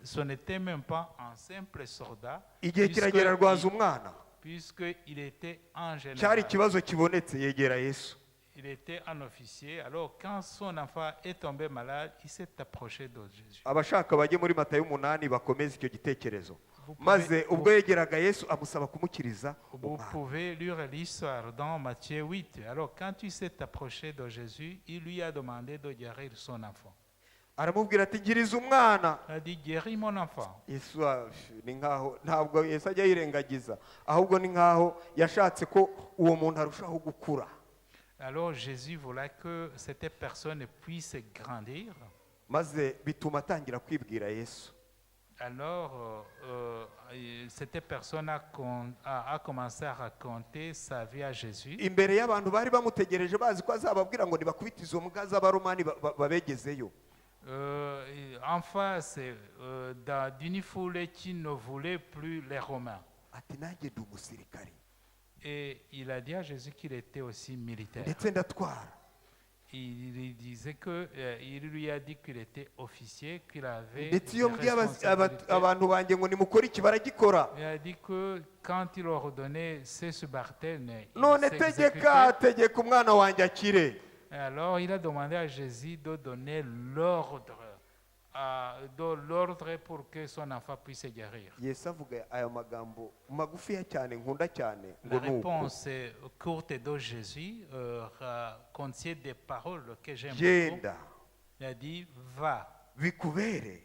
Ce n'était même pas un simple soldat. Igihe kiragera rwaza umwana, Puisqu'il était un cyari général. ikibazo kibonetse, yegera Yesu. il était un officier. Alors, quand son enfant est tombé malade, il s'est approché de Jésus. abashaka bajye muri matayo 8 bakomeze icyo gitekerezo Vous pouvez- maze ubwo yegeraga yesu amusaba kumukiriza Vous umwana. pouvez lire l'histoire dans Matthieu 8. Alors, quand il s'est approché de Jésus, il lui a demandé de guérir son enfant. aramubwira ati ngiriza umwana. Il a dit, guéris mon enfant. yesu ni nkaho ntabwo yesu ajya yirengagiza ahubwo ni nkaho yashatse ko uwo muntu arushaho gukura. Alors, Jésus voulait que cette personne puisse grandir. maze bituma atangira kwibwira yesu. Alors, cette personne a commencé à raconter sa vie à Jésus. imbere y'abantu bari bamutegereje bazi ko azababwira ngo nibakubite izo mbwa z'abaromani babegezeyo. En face d'une foule qui ne voulait plus les Romains. ati nanjye ndi umusirikari Et il a dit à Jésus qu'il était aussi militaire. ndetse ndatwara. Il lui disait que, il lui a dit qu'il était officier, qu'il avait ndetse des iyo mbwiye responsabilités. abantu banjye ngo nimukore iki baragikora. Il a dit que quand il leur ordonnait ses subalternes, ils none s'exécutaient. tegeka umwana wanjye akire. Et alors il a demandé à Jésus de donner l'ordre, pour que son enfant puisse guérir. yesu avuga aya magambo magufiya cyane nkunda cyane La ngo ni uko réponse courte de Jésus contient des paroles que j'aime beaucoup. genda Il a dit, va, bikubere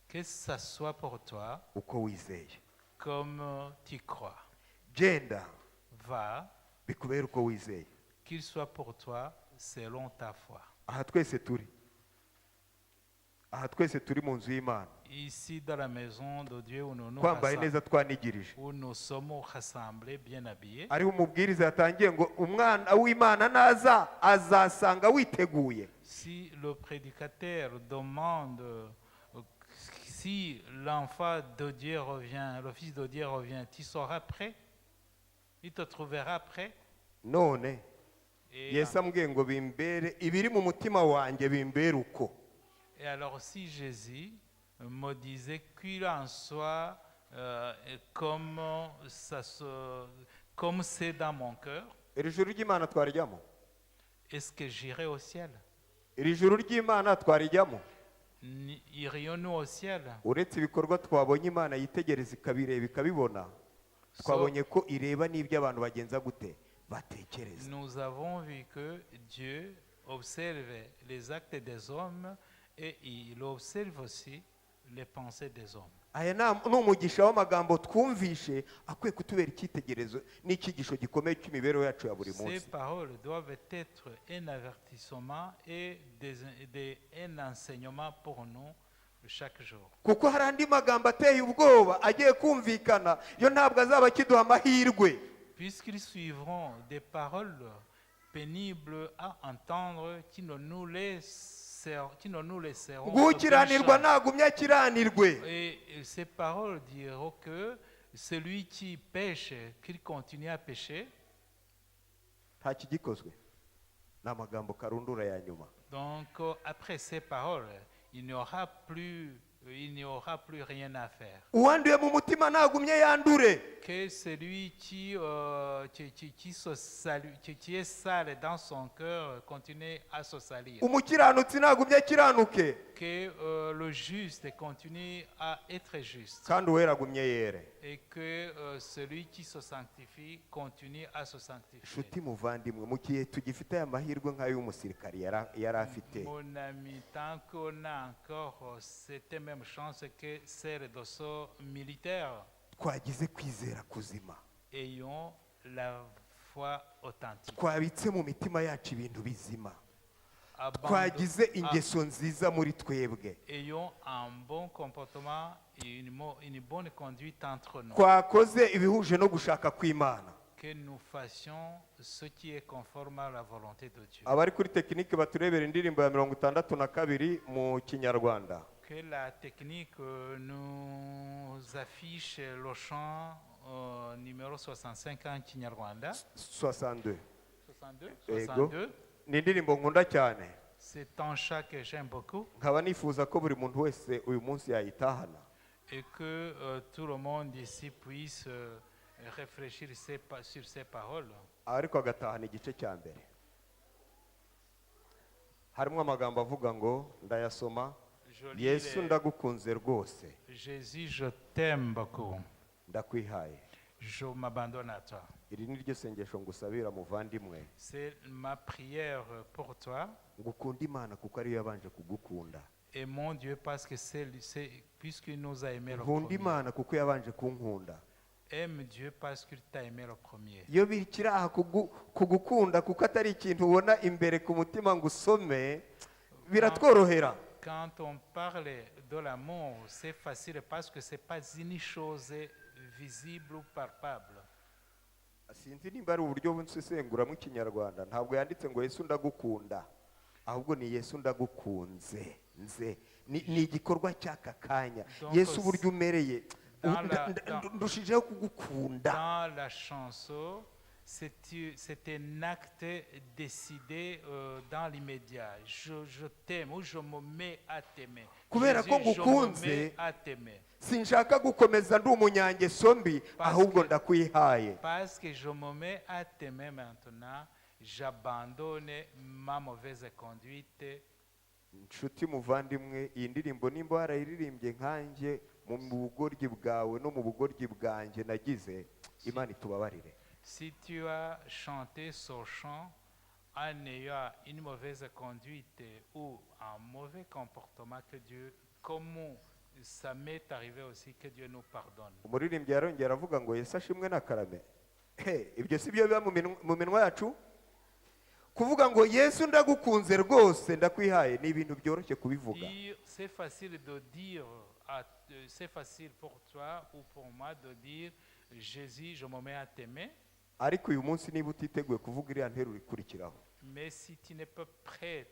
que ça soit pour toi uko wizeye. comme tu crois. genda Va, bikubere uko wizeye. qu'il soit pour toi selon ta foi. aha twese turi mu nzu y'imana Ici dans la maison de Dieu où twambaye neza twanigirije. nous sommes rassemblés, bien habillés. ariho umubwiriza yatangiye ngo umwana w'imana naza azasanga witeguye. Si le prédicateur demande si l'enfant de Dieu revient, le Fils de Dieu revient, tu seras prêt? Il te trouvera prêt? none Et, yesu amubwiye ngo bimbere ibiri mu mutima wanjye bimbere uko. et alors si Jésus me disait qu'il en soit comme c'est dans mon cœur, iri juru ry'imana twarijyamo. est-ce que j'irai au ciel? iri juru ry'imana twarijyamo. Irions-nous au ciel? uretse ibikorwa twabonye imana yitegereza ikabireba ikabibona, twabonye ko ireba n'ibyo abantu bagenza gute batekereza. Nous avons vu que Dieu observe les actes des hommes et il observe aussi les pensées des hommes. aya ni umugisha w'amagambo twumvishe akwiye kutubera icyitegererezo n'icyigisho gikomeye cy'imibereho yacu ya buri Ces munsi. paroles doivent être un avertissement et un enseignement pour nous chaque jour. kuko hari andi magambo ateye ubwoba agiye kumvikana yo ntabwo azaba akiduha amahirwe. Puisqu'ils suivront des paroles pénibles à entendre qui ne nous laisseront gukiranirwa ntagumye akiranirwe. Et ces paroles diront que celui qui pêche, qu'il continue à pécher. nta kigikozwe ni amagambo karundura ya nyuma. Donc après ces paroles, il n'y aura plus rien à faire. uwanduye mu mutima ntagumye yandure. Que celui qui est sale dans son cœur continue à se salir. umukiranutsi ntagumye akiranuke. Que le juste continue à être juste. kandi uwera agumye yere. Et que celui qui se sanctifie continue à se sanctifier. nshuti muvandimwe mu gihe tugifite aya mahirwe nk'ay'umusirikari yari afite, Mon ami, tant qu'on a encore cette même chance que celle de ce militaire, twagize kwizera kuzima, ayons la foi authentique. twabitse mu mitima yacu ibintu bizima, Abandon- twagize ingeso nziza muri twebwe, Ayons un bon comportement et une bonne conduite entre nous. twakoze ibihuje no gushaka kw'Imana. Que nous fassions ce qui est conforme à la volonté de Dieu. abari kuri tekinike baturebera indirimbo ya 62 mu kinyarwanda. Que la technique nous affiche le chant numéro 65 en Kinyarwanda. 62 62? Ego. 62. ni indirimbo nkunda cyane, C'est un chant que j'aime beaucoup nkaba nifuza ko buri muntu wese uyu munsi yayitahana. et que tout le monde ici puisse réfléchir sur ces paroles ariko agatahana igice cya mbere. harimo amagambo avuga ngo ndayasoma Je lis yesu les- ndagukunze rwose Jésus, je t'aime beaucoup. ndakwihaye. Je m'abandonne à toi. Iri ni ryo sengesho ngusabira muvandimwe, C'est ma prière pour toi. ngo ukunde imana kuko ariyo yabanje kugukunda. Et mon Dieu, parce que puisqu'il nous a aimé le nkunda premier. imana kuko yabanje kunkunda. Aime Dieu parce qu'il t'a aimé le premier. iyo bikiri aha kugukunda kuko atari ikintu ubona imbere ku mutima ngo usome, biratworohera. Quand on parle de l'amour, c'est facile parce que ce n'est pas une chose visible ou palpable. Sinzi nimba ari uburyo bunsesenguramo ikinyarwanda, ntabwo yanditse ngo yesu ndagukunda, ahubwo ni yesu ndagukunze nze. Ni igikorwa cy'aka kanya. Donc, yesu uburyo umereye dans ndushijeho kugukunda. Dans la chanson, c'est un acte décidé dans l'immédiat. Je t'aime ou je me mets à t'aimer. Kubera ko Jésus, je me ngukunze, mets à t'aimer. sinshaka gukomeza ndi umunyangeso mbi, ahubwo ndakwihaye. Parce que je me mets à t'aimer maintenant, j'abandonne ma mauvaise conduite. Nshuti muvandimwe, iyi ndirimbo nimba warayiririmbye nkanjye mu bugoryi bwawe no mu bugoryi bwanjye nagize, Imana itubabarire. Si tu as chanté ce chant en ayant une mauvaise conduite ou un mauvais comportement, que Dieu, comme ça m'est arrivé aussi, que Dieu nous pardonne. Umuririmbyi yarongera avuga ngo Yesu ashimwe na karame. Ibyo si byo biba mu minwa yacu. Kuvuga ngo Yesu ndagukunze rwose ndakwihaye ni ibintu byoroshye kubivuga. C'est facile de dire, c'est facile pour toi ou pour moi de dire, Jésus, je me mets à t'aimer. Ariko uyu munsi niba utiteguye kuvuga iriya nteruro ikurikiraho, Mais si tu n'es pas prêt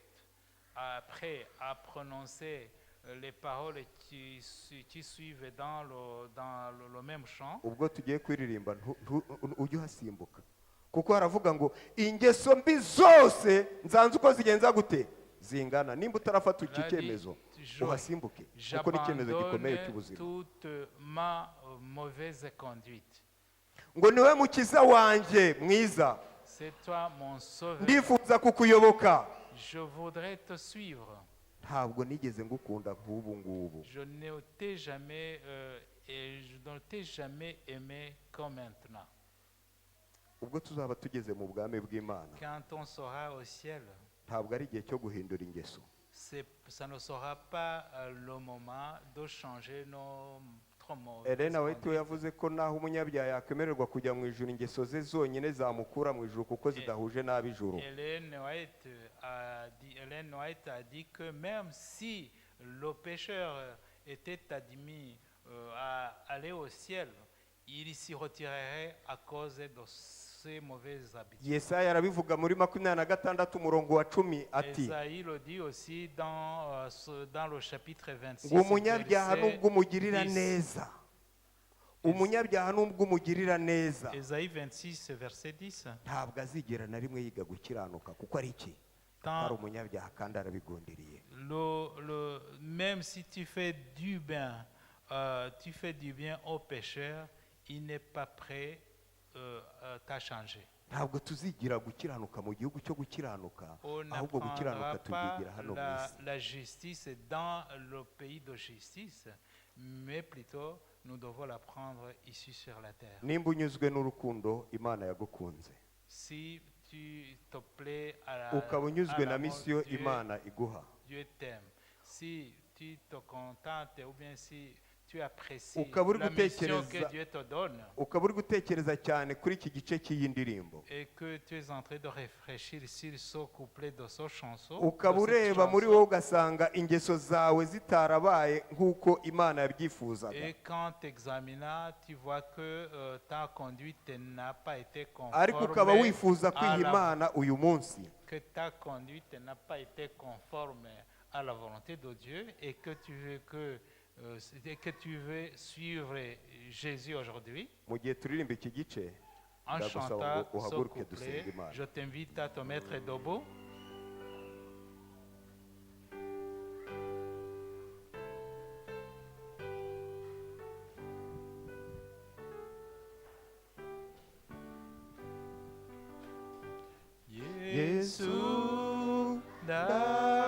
à prononcer les paroles qui suivent dans le même chant, ubwo tugiye kuririmba ujye uhasimbuka. Kuko haravuga ngo ingeso mbi zose nzanze uko zigenza gute zingana. Nimba utarafata iki cyemezo uhasimbuke, kuko ni icyemezo gikomeye j'abandonne cy'ubuzima. toute ma mauvaise conduite. Ngo niwe mukiza wanjye mwiza, C'est toi mon sauveur. ndifuza kukuyoboka. Je voudrais te suivre. Ntabwo nigeze ngukunda nk'ubu ngubu. Je ne t'ai jamais et je ne t'ai jamais aimé comme maintenant. Ubwo tuzaba tugeze mu bwami bw'Imana, Quand on sera au ciel, ntabwo ari igihe cyo guhindura ingeso. ça ne sera pas le moment de changer notre mauvaises Elena White conduites. yavuze ko naho umunyabyaha yakwemererwa kujya mu ijuru, ingeso ze zonyine zamukura mu ijuru kuko zidahuje n'ab'ijuru. Ellen White a dit que même si le pécheur était admis à aller au ciel, il s'y retirerait à cause de ses mauvaises habitudes. Yesaya arabivuga muri 26 umurongo wa 10 ati, Esaïe le dit aussi dans le chapitre 26. ngo umunyabyaha verset nubwo umugirira 10. neza, umunyabyaha nubwo umugirira neza, Esaïe 26, verset 10. ntabwo azigera na rimwe yiga gukiranuka kuko ari iki? Ari umunyabyaha kandi arabigundiriye. Même si tu fais du bien au pécheur, il n'est pas prêt à changer. Ntabwo tuzigira gukiranuka mu gihugu cyo gukiranuka, On ahubwo gukiranuka n'apprendra pas tubyigira hano mu isi. la justice dans le pays de justice, mais plutôt nous devons l'apprendre ici sur la terre. Nimba unyuzwe n'urukundo Imana yagukunze, Si tu te plais ukaba unyuzwe na l'amour, misiyo Imana iguha, Dieu t'aime. Si tu te contentes ou bien si tu apprécies ukaba uri la mission gutekereza que Dieu te donne ukaba uri gutekereza cyane kuri iki gice cy'iyi ndirimbo, et que tu es en train de réfléchir sur ce couplet de ce chanson, ukaba de cette ureba muri chanson, wowe ugasanga ingeso zawe zitarabaye nk'uko Imana yabyifuzaga, et quand tu examinas, tu vois que ta conduite n'a pas été ariko ukaba conforme wifuza à kwiha la, Imana uyu munsi. que ta conduite n'a pas été conforme à la volonté de Dieu et que tu veux suivre Jésus aujourd'hui. Mu gihe turirimba iki gice, En ndagusaba chantant ngo ce uhaguruke couplet, dusenge Imana. je t'invite à te mettre debout. Yesu Da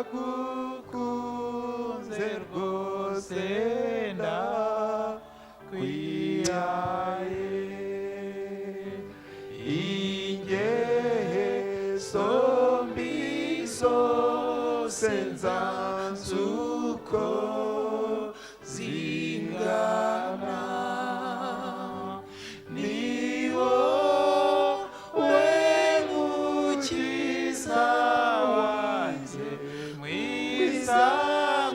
byose ndakwihaye ingeso mbi zose nzanze uko zingana ni wowe mukiza wanjye mwiza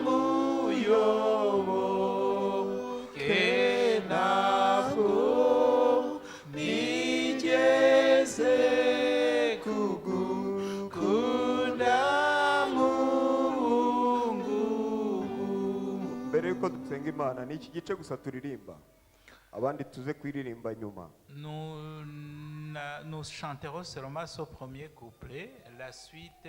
nk'uyoboke ntabwo nigeze kugukunda nk'ubungubu. mbere yuko dusenga imana ni iki gice gusa turirimba, abandi tuze kuririmba nyuma. Nous chanterons seulement ce premier couplet. La suite,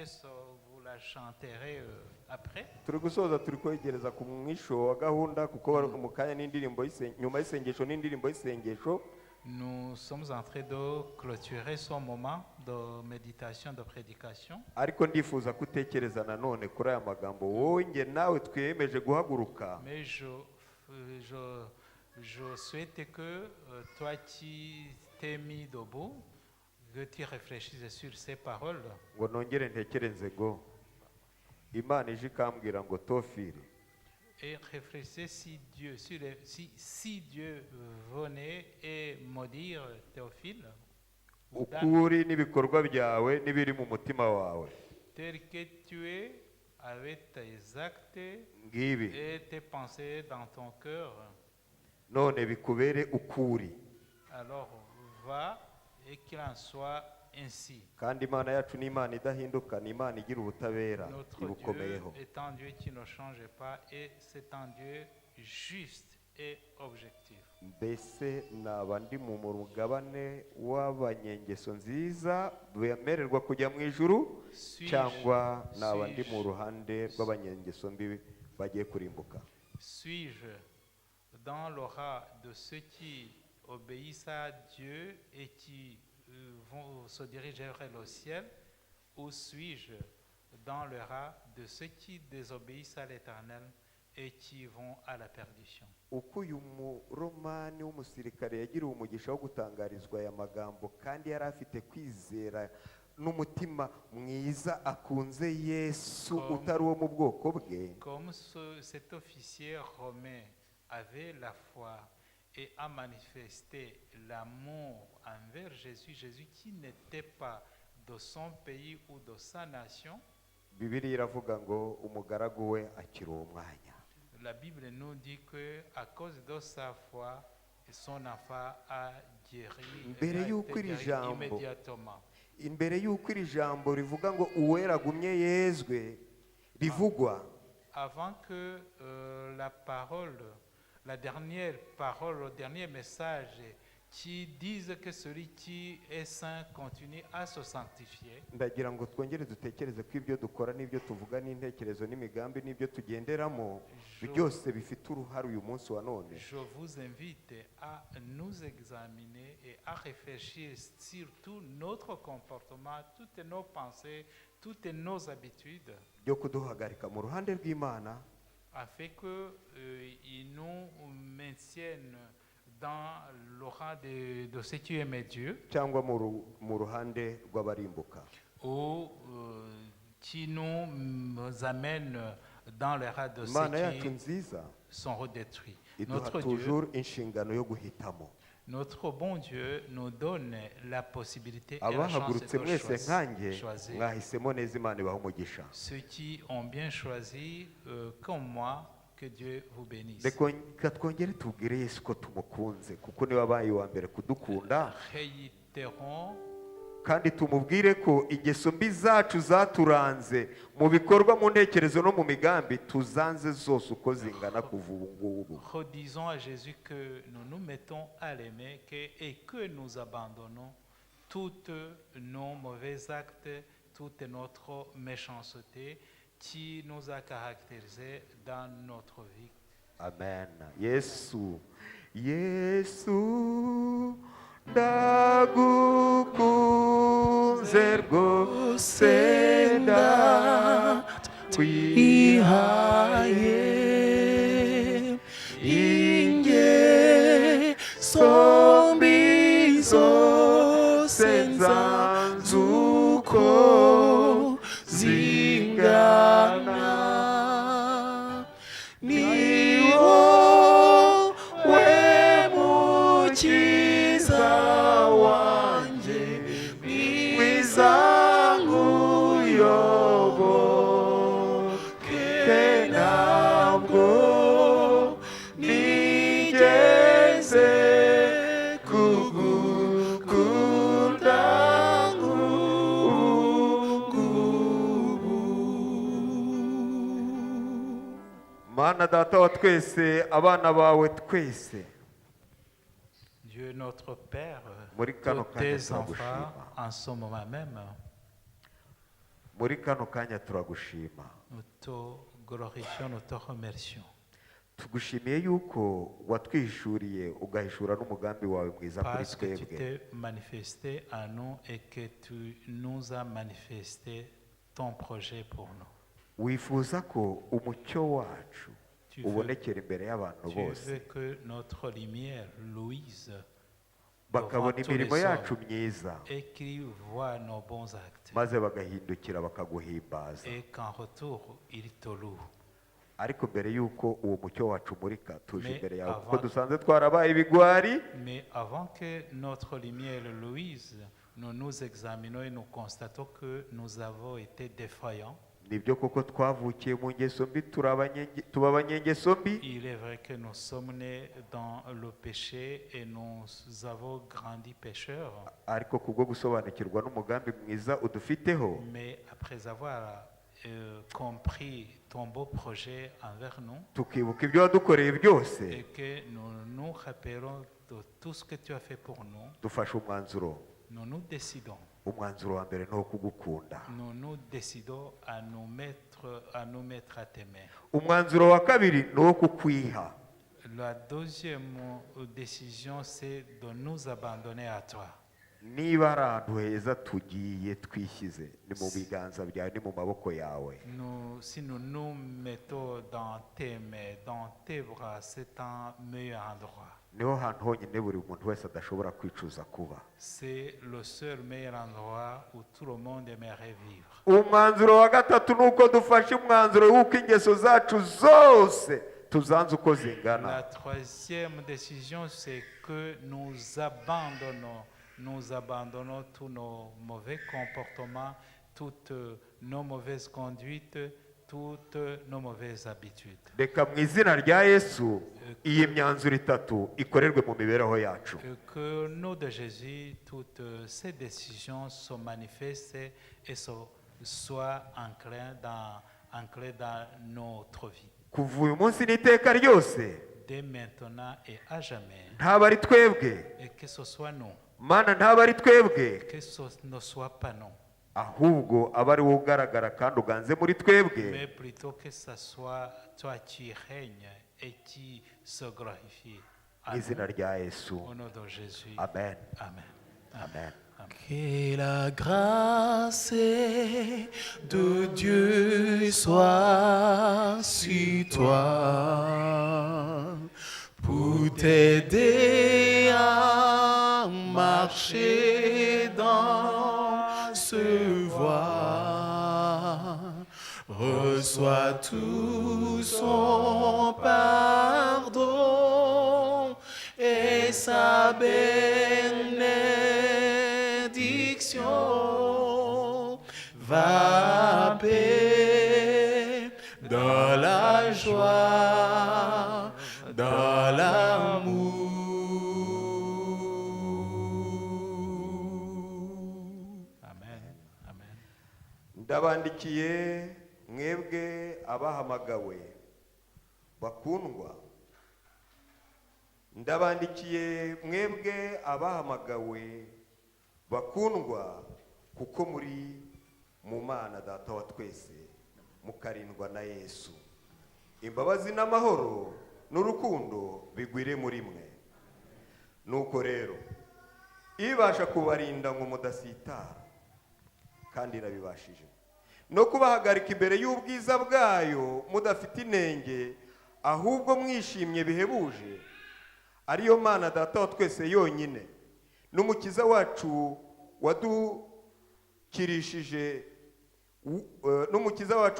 vous la chanterez après. turi gusoza turi kwegereza ku mwisho wa gahunda kuko mu kanya n'indirimbo nyuma y'isengesho n'indirimbo y'isengesho. Nous sommes en train de clôturer ce moment de méditation, de prédication. ariko ndifuza kutekereza nanone kuri aya magambo wowe nge nawe twiyemeje guhaguruka. Mais je souhaite que toi qui t'es mis debout, que tu réfléchisses sur ces paroles. ngo nongere ntekereze ngo imana ije ikambwira ngo Tofili, Et réfléchissez si Dieu venait et me dire, Théophile, ukuri n'ibikorwa byawe n'ibiri mu mutima wawe tel que tu es, avec tes actes ngibi et tes pensées dans ton cœur, none bikubere ukuri. alors va et qu'il en soit ainsi. kandi imana yacu ni imana idahinduka, ni imana igira ubutabera Notre Dieu ibukomeyeho. est un Dieu qui ne change pas et c'est un Dieu juste et objectif. mbese naba ndi mu mugabane w'abanyengeso nziza bemererwa kujya mu ijuru, cyangwa naba ndi mu ruhande rw'abanyengeso mbi bagiye kurimbuka? Suis-je dans le ras de ceux qui obéissent à Dieu et qui vont se diriger vers le ciel, ou suis-je dans le ras de ceux qui désobéissent à l'Éternel et qui vont à la perdition? uko uyu muromani w'umusirikare yagiriwe umugisha wo gutangarizwa aya magambo kandi yari afite kwizera n'umutima mwiza akunze Yesu utari uwo mu bwoko bwe. Comme cet officier romain avait la foi et a manifesté l'amour envers Jésus, Jésus qui n'était pas de son pays ou de sa nation, Bibiliya iravuga ngo umugaragu we akiri uwo mwanya. la Bible nous dit que à cause de sa foi, son enfant a guéri, Mbere a été y'uko iri guéri jambo immédiatement. imbere y'uko iri jambo rivuga ngo uwera agumye yezwe rivugwa, Avant que la parole, la dernière parole, le dernier message qui dise que celui qui est saint continue à se sanctifier, ndagira ngo twongere dutekereze ko ibyo dukora n'ibyo tuvuga n'intekerezo n'imigambi n'ibyo tugenderamo byose bifite uruhare uyu munsi wa none. je vous invite à nous examiner et à réfléchir sur tout notre comportement, toutes nos pensées, toutes nos habitudes, byo kuduhagarika mu ruhande rw'Imana afin qu'il nous maintienne dans le rang de ceux qui aiment Dieu, cyangwa mu ruhande rw'abarimbuka. ou qui nous amène dans le rang de Imana ceux yacu qui nziza sont détruits. iduha Notre Dieu, toujours inshingano yo guhitamo. notre bon Dieu nous donne la possibilité et la abahagurutse chance mwese de nkanjye choisir. mwahisemo neza, Imana ibaha umugisha. Ceux qui ont bien choisi, comme moi, que Dieu vous bénisse. reka twongere tubwire Yesu ko tumukunze kuko niwe wabaye uwa mbere kudukunda, Réitérons kandi tumubwire ko ingeso mbi zacu zaturanze mu bikorwa, mu ntekerezo no mu migambi tuzanze zose uko zingana kuva ubu ngubu. Redisons à Jésus que nous nous mettons à l'aimer et que nous abandonnons tous nos mauvais actes, toute notre méchanceté qui nous a caractérisés dans notre vie. Amen. Yesu, Yesu ndagukunze rwose ndatwihaye mana data wa twese abana bawe twese Dieu notre Père, Muri kano tous kanya tes enfants turagushima. en ce moment même, muri kano kanya turagushima nous te glorifions, nous te remercions. tugushimiye yuko watwihishuriye ugahishura n'umugambi wawe mwiza kuri Parce que tu twebwe t'es manifesté à nous et que tu nous as manifesté ton projet pour nous. wifuza ko umucyo wacu Tu veux, ubonekera imbere y'abantu tu bose veux que notre lumière luise bakabona devant tous imirimo les yacu hommes myiza et qu'ils voient nos bons actes maze bagahindukira bakaguhimbaza et qu'en retour, ils te louent. ariko mbere y'uko uwo mucyo wacu umurika tuje Mais imbere yawe avant- kuko dusanze twarabaye ibigwari Mais avant que notre lumière luise, nous nous examinons et nous constatons que nous avons été défaillants. nibyo koko twavukiye mu ngeso mbi tuba abanyengeso mbi Il est vrai que nous sommes nés dans le péché et nous avons grandi pécheurs. ariko kubwo gusobanukirwa n'umugambi mwiza udufiteho Mais après avoir compris ton beau projet envers nous tukibuka ibyo wadukoreye byose et que nous nous rappelons de tout ce que tu as fait pour nous, dufashe umwanzuro nous nous décidons. umwanzuro wa mbere ni uwo kugukunda Nous nous décidons à nous mettre à tes mains. umwanzuro wa kabiri ni uwo kukwiha La deuxième décision, c'est de nous abandonner à toi. niba ari ahantu heza tugiye twishyize ni mu biganza byawe ni mu maboko yawe Si nous nous mettons dans tes mains, dans tes bras, c'est un meilleur endroit. niho hantu honyine buri muntu wese adashobora kwicuza kuba C'est le seul meilleur endroit où tout le monde aimerait vivre. umwanzuro wa gatatu ni uko dufashe umwanzuro w'uko ingeso zacu zose tuzanze uko zingana La troisième décision, c'est que nous abandonnons tous nos mauvais comportements, toutes nos mauvaises conduites, toutes nos mauvaises habitudes. reka mu izina rya yesu iyi myanzuro itatu ikorerwe mu mibereho yacu Et que nous de Jésus, toutes ces décisions se manifestent et soient ancrées dans notre vie. kuva uyu munsi n'iteka ryose Dès maintenant et à jamais. ntaba ari twebwe Et que ce soit nous, mana ntaba ari twebwe que ce ne soit pas nous, ahubwo aba ari wowe ugaragara kandi uganze muri twebwe mais plutôt que ce soit toi qui règnes et qui se glorifie. mu izina rya yesu Au nom de Jésus. amen Amen. amen Que la grâce de Dieu soit sur toi pour t'aider à marcher dans ce voie. Reçois tout son pardon et sa bénédiction. Va paix dans la joie, dans l'amour. Amen. Amen. ndabandikiye mwebwe abahamagawe bakundwa ndabandikiye mwebwe abahamagawe bakundwa kuko muri mu mana data wa twese mukarindwa na yesu imbabazi n'amahoro n'urukundo bigwire muri mwe nuko rero ibasha kubarinda ngo mudasitara kandi irabibashije no kubahagarika imbere y'ubwiza bwayo mudafite inenge ahubwo mwishimye bihebuje ariyo mana data wa twese yonyine n'umukiza wacu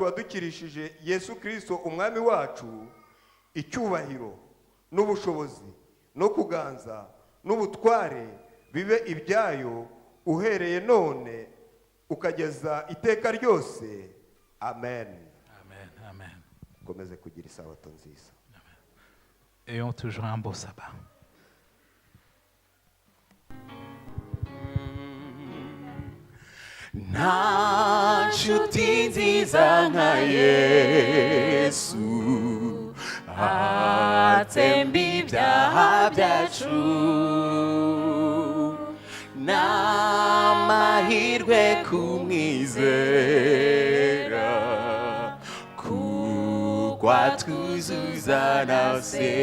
wadukirishije Yesu Kristo umwami wacu icyubahiro n'ubushobozi no kuganza n'ubutware bibe ibyayo uhereye none ukageza iteka ryose amen Amen. Amen. komeze kugira isabato nziza Ayons toujours un beau sabbat. nta nshuti nziza nka yesu atsemba ibyaha byacu n'amahirwe kumwizera kuko atwuzuza na se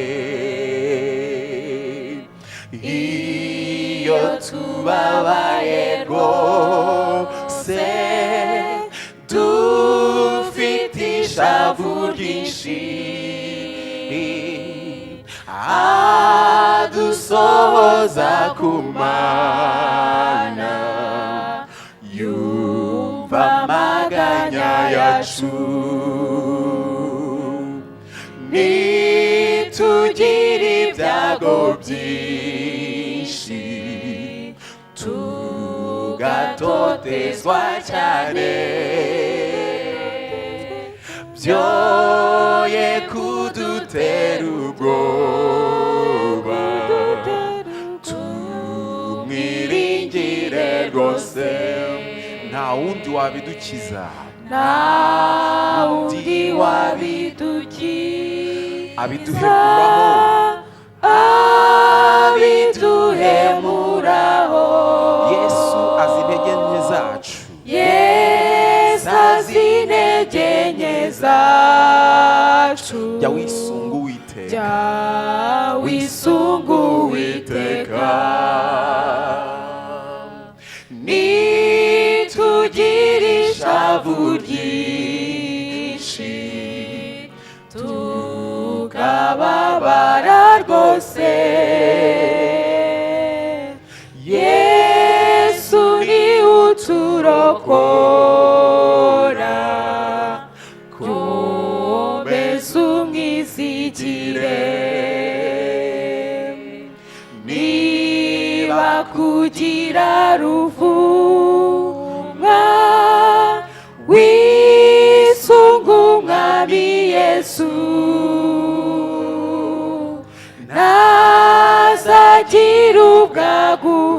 iyo tubabaye rwose dufite ishavu ryinshi adusohoza ku Mana yumva amaganya yacu nitugira ibyago byinshi tugatotezwa cyane byoye kudutera ubwoba tumwiringire rwose nta wundi wabidukiza nta wundi wabidukiza abiduhemuraho abiduhemuraho Yesu azi intege nke zacu Yesu azi intege nke zacu jya wisunga Uwiteka jya wisunga Uwiteka nitugira ishavu ryinshi tukababara rwose Yesu ni uturokora komeza umwizigire niba kugira ruvumwa wisunga umwami Yesu ntazagira ubwagu